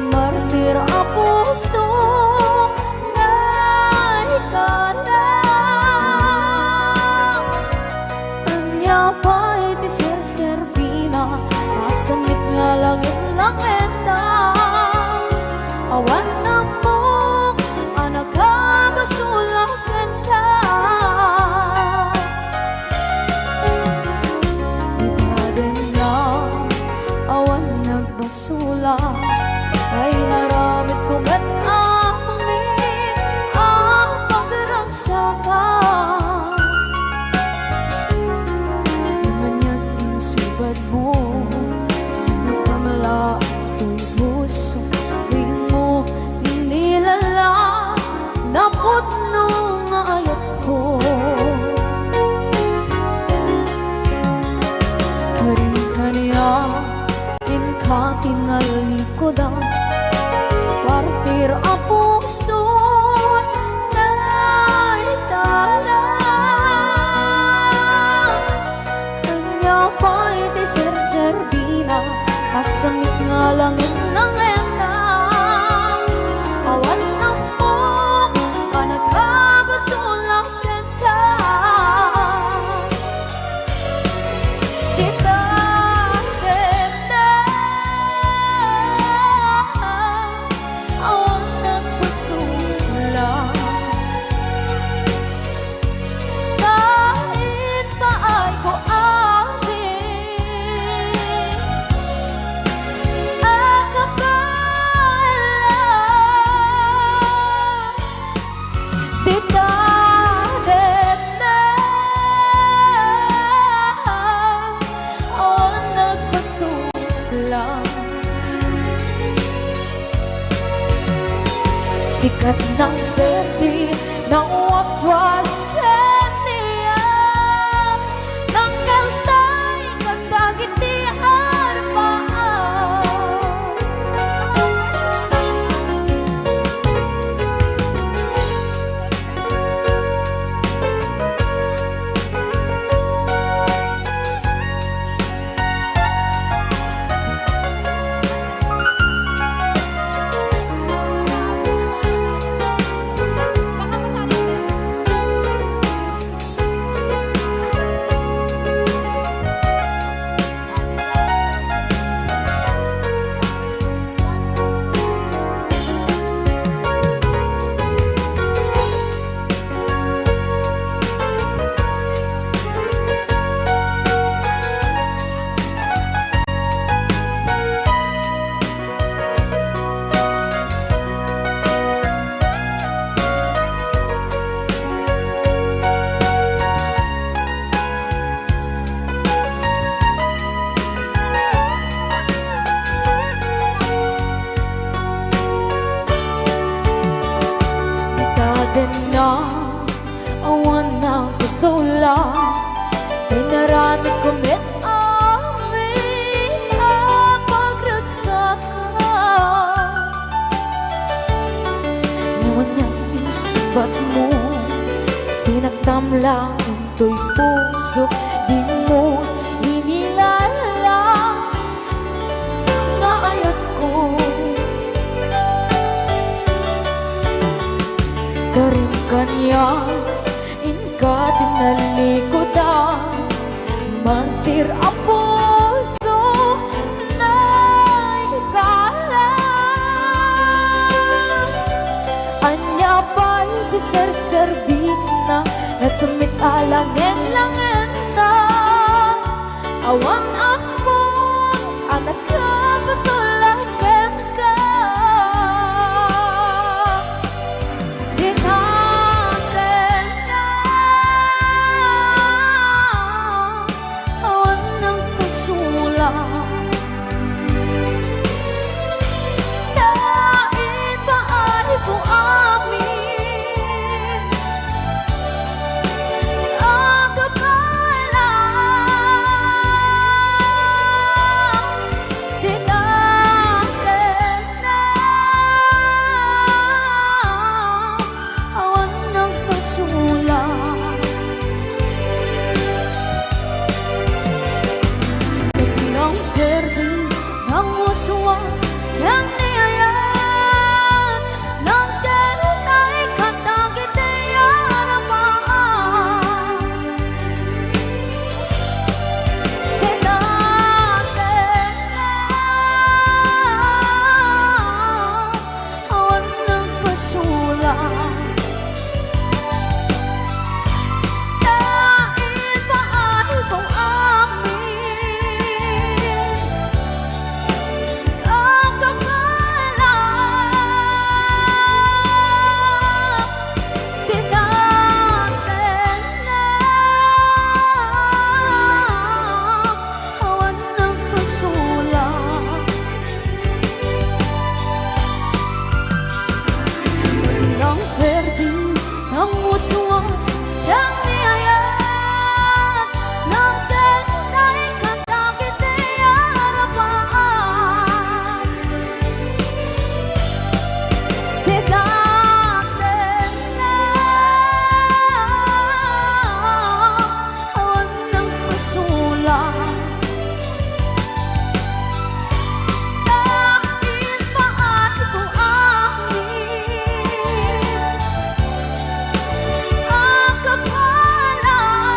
martir ang puso na ikalang. Anya pa'y di serservina, masamit nga langit lang enda. Awan na mo, anak ka masulang kenda. Basula ay naramit ko ba't amin ang pagragsakan. Manya't insubad mo, sinagpamala ito'y puso. Di mo inilala na putno nga ayat ko. Karin-kanya kinalikudan, partir ang puso na ikalang. Kanya pa'y di serservina, asamit nga langit ng enda. Awan na mo, panagkabasulang kanta. Kita sikat ng berde ng waswas kaniya, ng kaltay kagdagit di arbaan. Na awan na kusula, pinaramit ko met amin ang pagragsakan. Ngayon na insubat mo, sinagtam lang ito'y puso. Di mo inilala na ayat ko. ang puso na ikalang anya ba'y di serserbi na nasumit alangin langin na awan ako anak ka pasulakan ka di natin na awan ng pasulang naibaay ko amin ang kapalang di natin na awan ng pasulang ng verde ng waswas ng niyayan ng denay katagit ay aramaan di natin na awan ng pasulang dahil paay kong amin ang kapalang di natin na awan ng pasulang ng verde ng waswas ng niyayan ng denay katagit ay aramaan di natin na awan ng pasulang dahil paay ko amin ang kapalang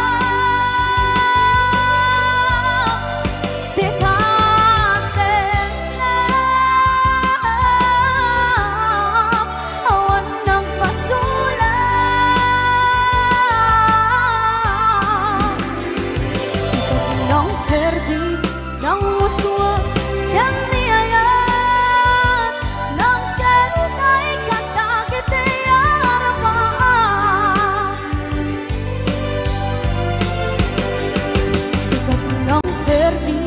di natin na awan ng pasulang sikat ng verde ng waswas ng niyayan ng denay katagit ay aramaan sikat ng verde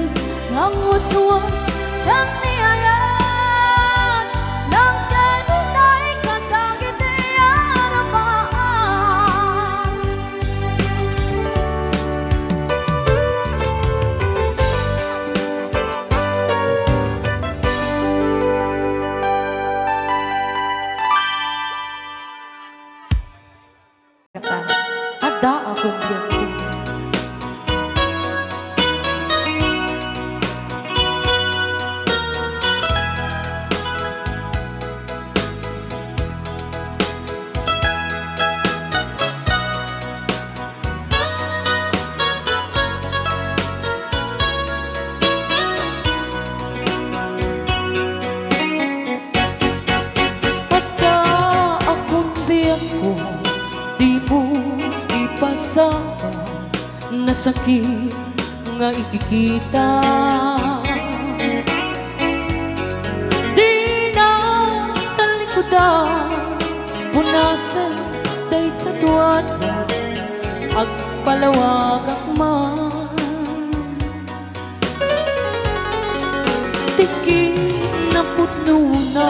ng waswas ng niyayan ng denay katagit ay aramaan kata ada akong diyan ada akong diyan ko di mo ipasama na sakit nga ikikita di na talikudan punasan day katuan ag palawag akman tiki na putno na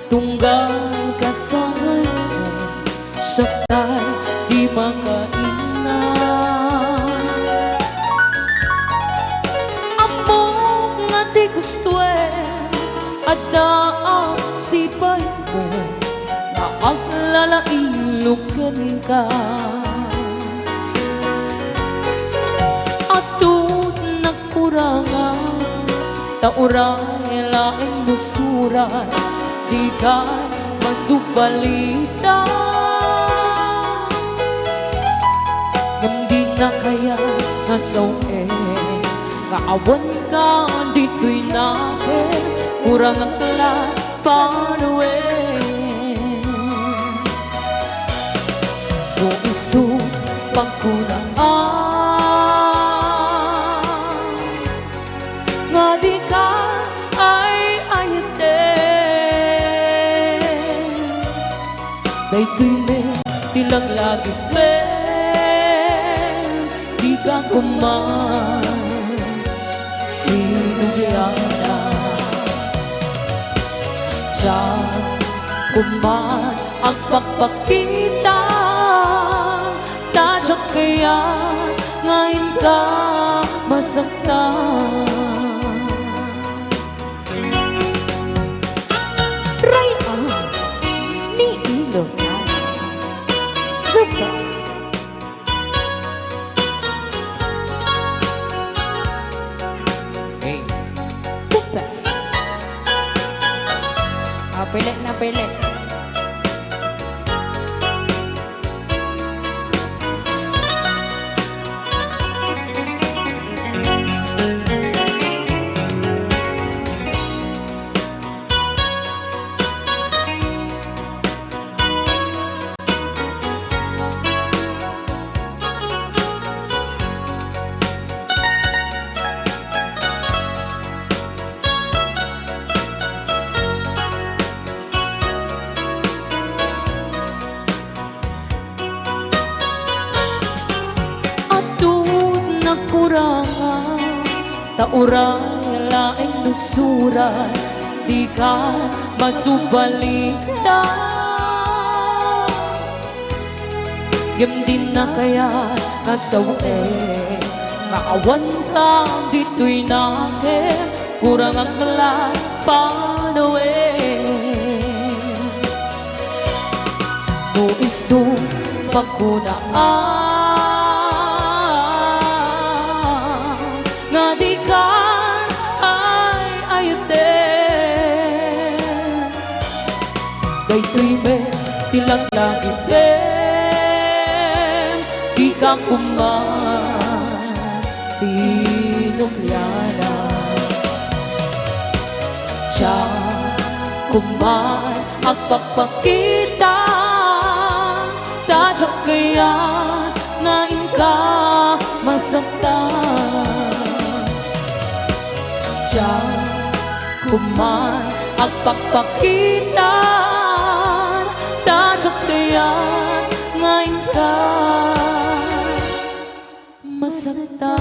tunggal kasahan syakay di makainan among nga di gusto ada ang sipay mo na ang lalailugan ka atut nagkurangan tauray laing busuran di ka masubalita ngam di na kaya nga sawe Kaawan ka dito'y nakin, kurang ang talat panuwi. Kung isupang kunaan, nga di ka ay ayatin. Daytoy me, tilang lagi me, di ka kuman, sinugiyana. Diyan kuman ang pagpakita, tadyak kaya ngayon ka masaktan. Rayan ni Ilocano, the best. Hey, The best. Pili na pili. Kurangan, tauray laing nusuran, di ka masubalikta. Gamdin na kaya kasawe, maawan ka dito'y nakin, kurang ang talat panuwi. No isong pagkunaan, nga di ka ay ayatin. Daytoy me, tilang langit me, di ka kuman, sinugiyana. Diyan kuman ang pagpakita, tadyak kaya ngayon ka masaktan. Diyan kuman ang pagpakita, tadyak kaya ngayon ka masaktan.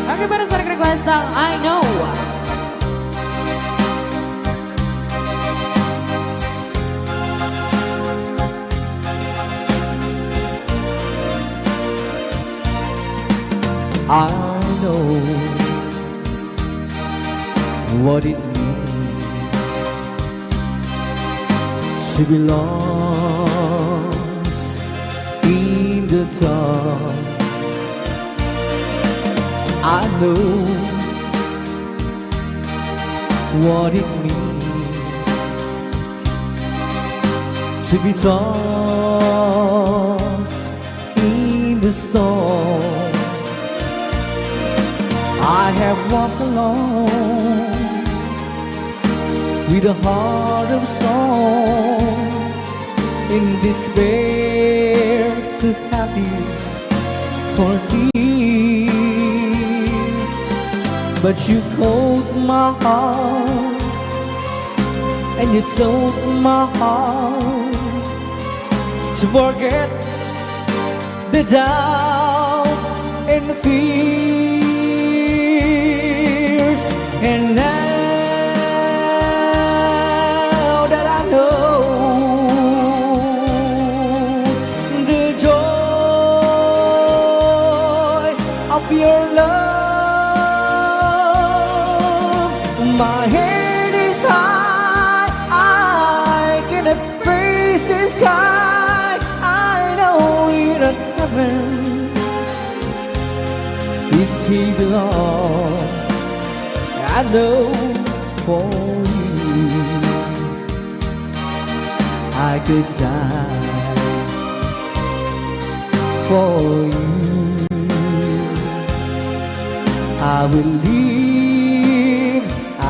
Okay, para sa request ng I Know. I know what it means to be lost in the dark. I know what it means to be tossed in the storm. I have walked alone with a heart of stone, in despair too happy for tears. But you caught my heart and you told my heart to forget the doubt and the fears. And now that I know the joy of your love, my head is high, I cannot face the sky. I know you're not heaven, is he belong. I know for you. I could die for you. I will live, I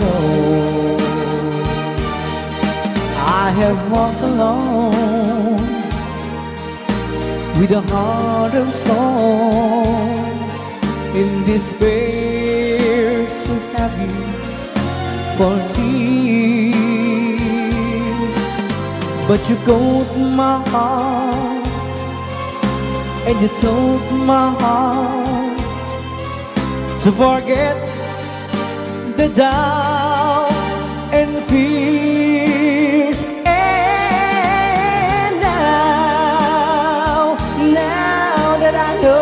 know. I have walked alone with a heart of stone, in despair so heavy for tears. But you caught my heart, and you told my heart to forget the doubt and fears. And now that I know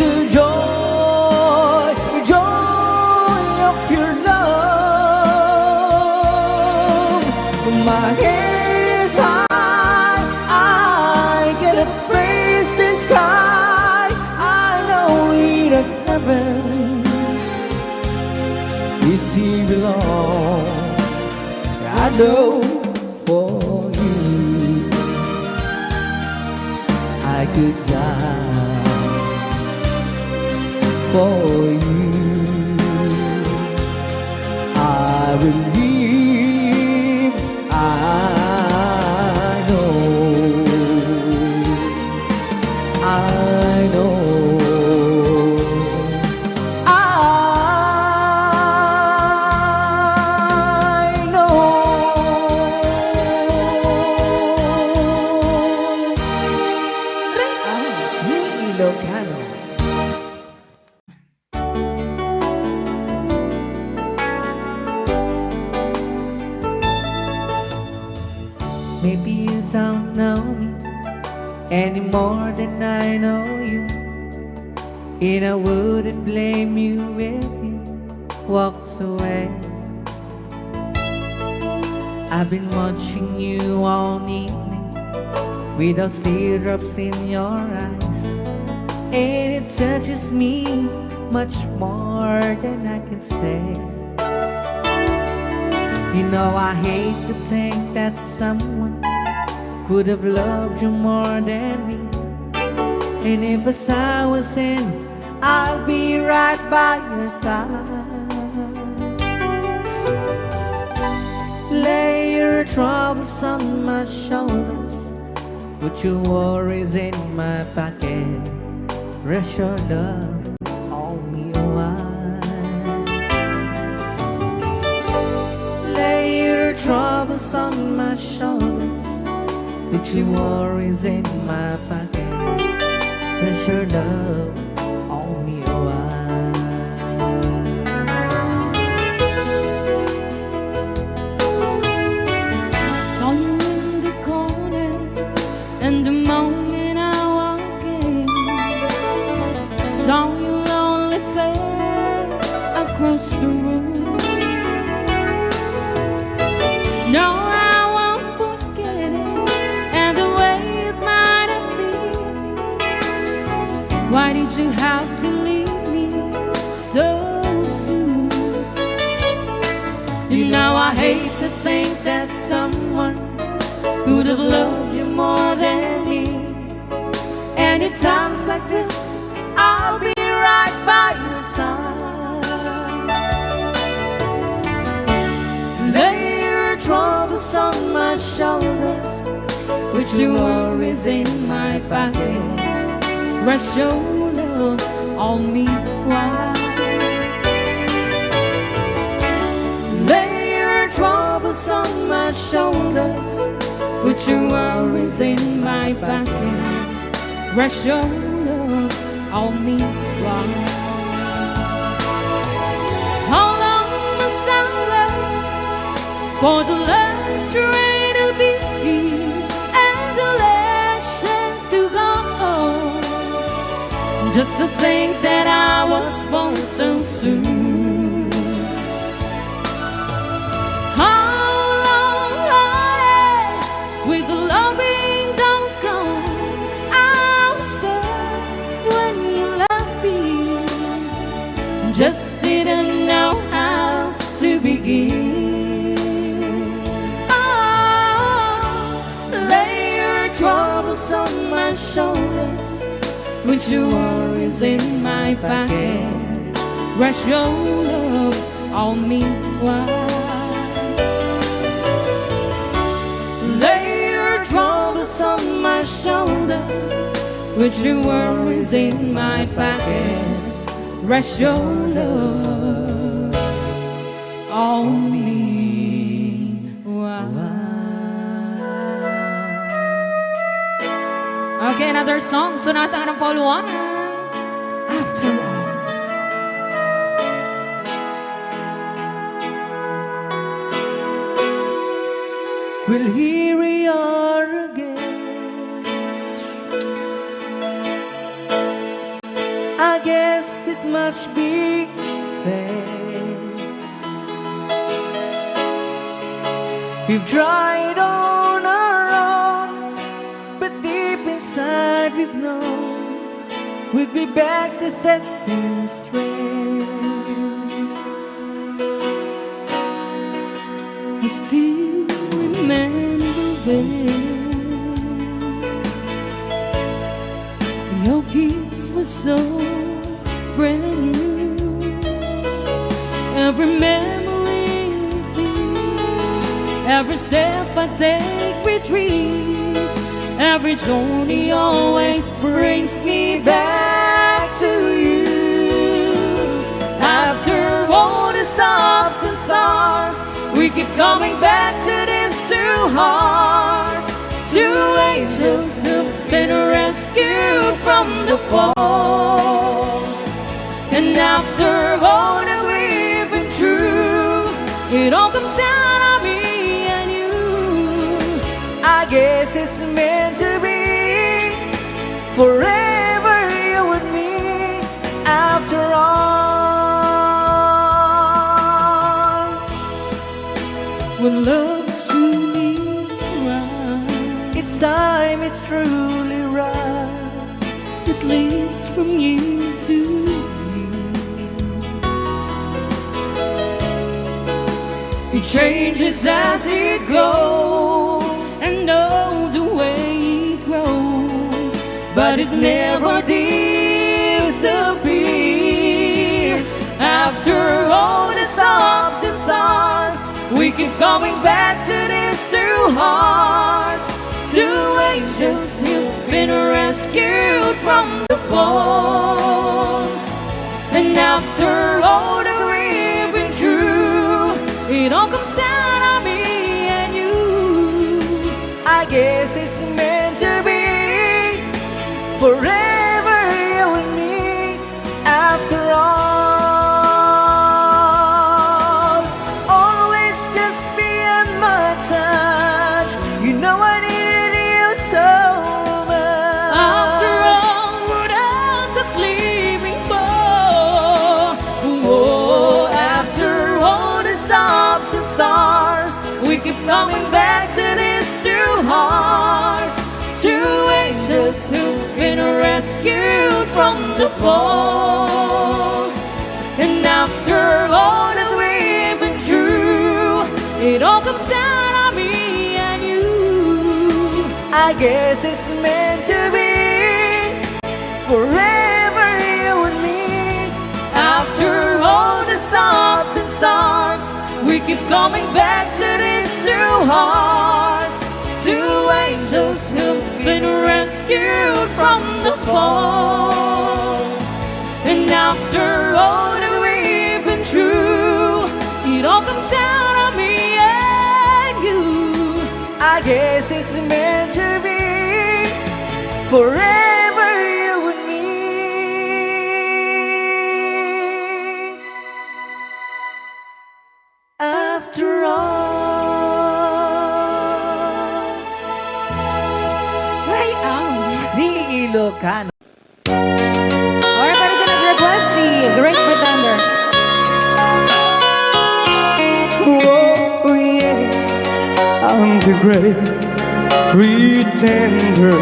the joy of your love, my head is high, I cannot face the sky. I know that heaven is here below. I know for you I could die for you. I will live, I know, I know, I know. Ilocano. Maybe you don't know me any more than I know you, and I wouldn't blame you if you walked away. I've been watching you all evening with those teardrops in your eyes, and it touches me much more than I can say. You know I hate to think that someone could have loved you more than me, and if as I was in, I'll be right by your side. Lay your troubles on my shoulders, put your worries in my pocket, rest your love on me a while. Lay your troubles on my shoulders, put your worries in my pocket, rest your love on me a while. Somewhere in the corner, and the moment I walk in, saw your lonely face across the room. No, I won't forget it, and the way it might have been. Why did you have to leave me so soon? You know I hate to think that someone could have loved you more than me, and at times like this I'll be right by your side. Lay your troubles on my shoulders, put your worries in my pocket, rest your love on me while. Lay your troubles on my shoulders, put your worries in my pocket, rest your love on me while. How long must I wait for the last train to be and the last chance to go home? Just to think that I was born so soon. How long with the loving don't come? I was there when you left me. just didn't know how to begin. Oh, lay your troubles on my shoulders, put your worries in my pocket, rest your love on me while. Lay your troubles on my shoulders, put your worries in my pocket, rest your love on me while. Okay, another song, Sonata ng Pauluanan, After All. Well, here we are again. I guess it must be fair. We've tried on our own, but deep inside we've known we'd be back to set things straight. I still remember when your kiss was so brand new. Every memory repeats, every step I take retreats, every journey always brings me back to you. After all the stops and stars, we keep coming back to these two hearts, two angels who've been rescued from the fall. And after all that we've been through, it all comes down to me and you. I guess it's meant to be forever, you and me. After all, when love's truly right, it's time, it's truly right. it leaves from you to you. It changes as it goes, and know the way it grows, but it never disappears. After all the stops and stars, we keep coming back to these two hearts, two angels who've been rescued from the fall. And after all that we've been through, it all comes down to me and you. I guess it's meant to be forever, you and me. After all, always just beyond my touch. You know I needed you so much. After all, what else is leaving for? Oh, after all the stops and stars, we keep coming back to these two hearts, two angels who've been rescued from the fall. And after all that we've been through, it all comes down to me and you. I guess it's meant to be forever, you and me. After all the stops and stars, we keep coming back to these two hearts, two angels who've been rescued from the fall. And after all that we've been through, it all comes down to me and you. I guess it's meant to be forever, you and me. After all, Right out. the Ilocano. Alright, pwede ka nag-request si Great Pretender. Oh yes, I'm the great pretender,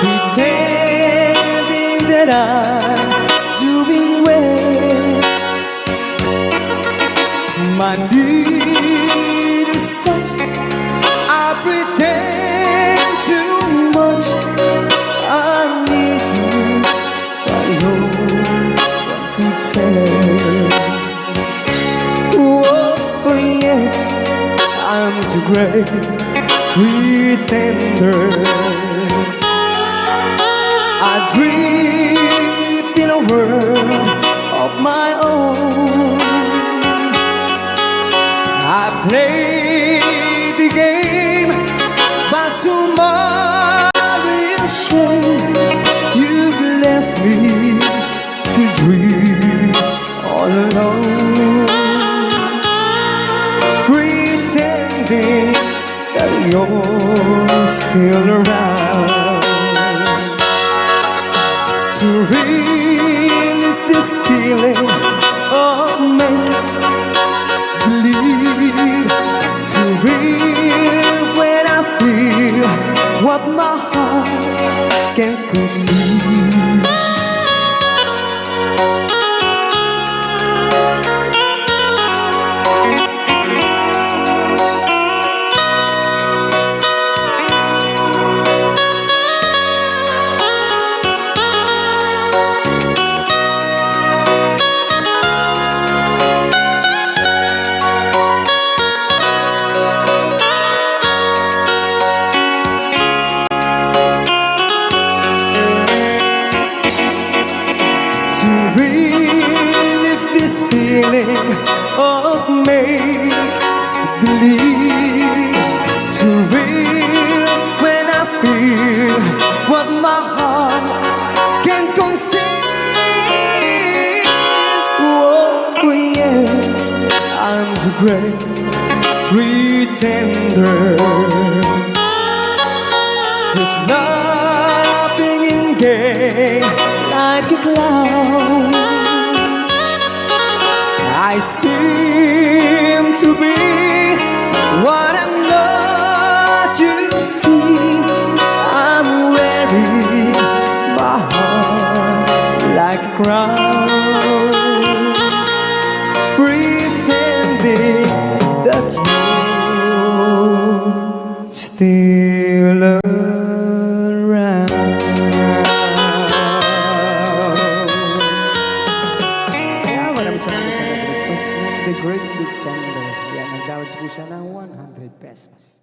pretending that I'm My need is such, I pretend too much. I need you, but no one could tell. Oh yes, I'm too great pretender. I dream in a world of my own. I play the game, but tomorrow is shame. You've left me to dream all alone, pretending that you're still around. To release this feeling of make-believe, to real when I feel what my heart can't conceive. Relive this feeling of make-believe, to real when I feel what my heart can conceive. Oh yes, I'm the great pretender, just laughing in gay like a clown. I seem to be what I'm not, you see. I'm wearing my heart like a crown, pretending that you're still around. The Great Big Tender. Yan, nagdawad po siya ng 100 pesos.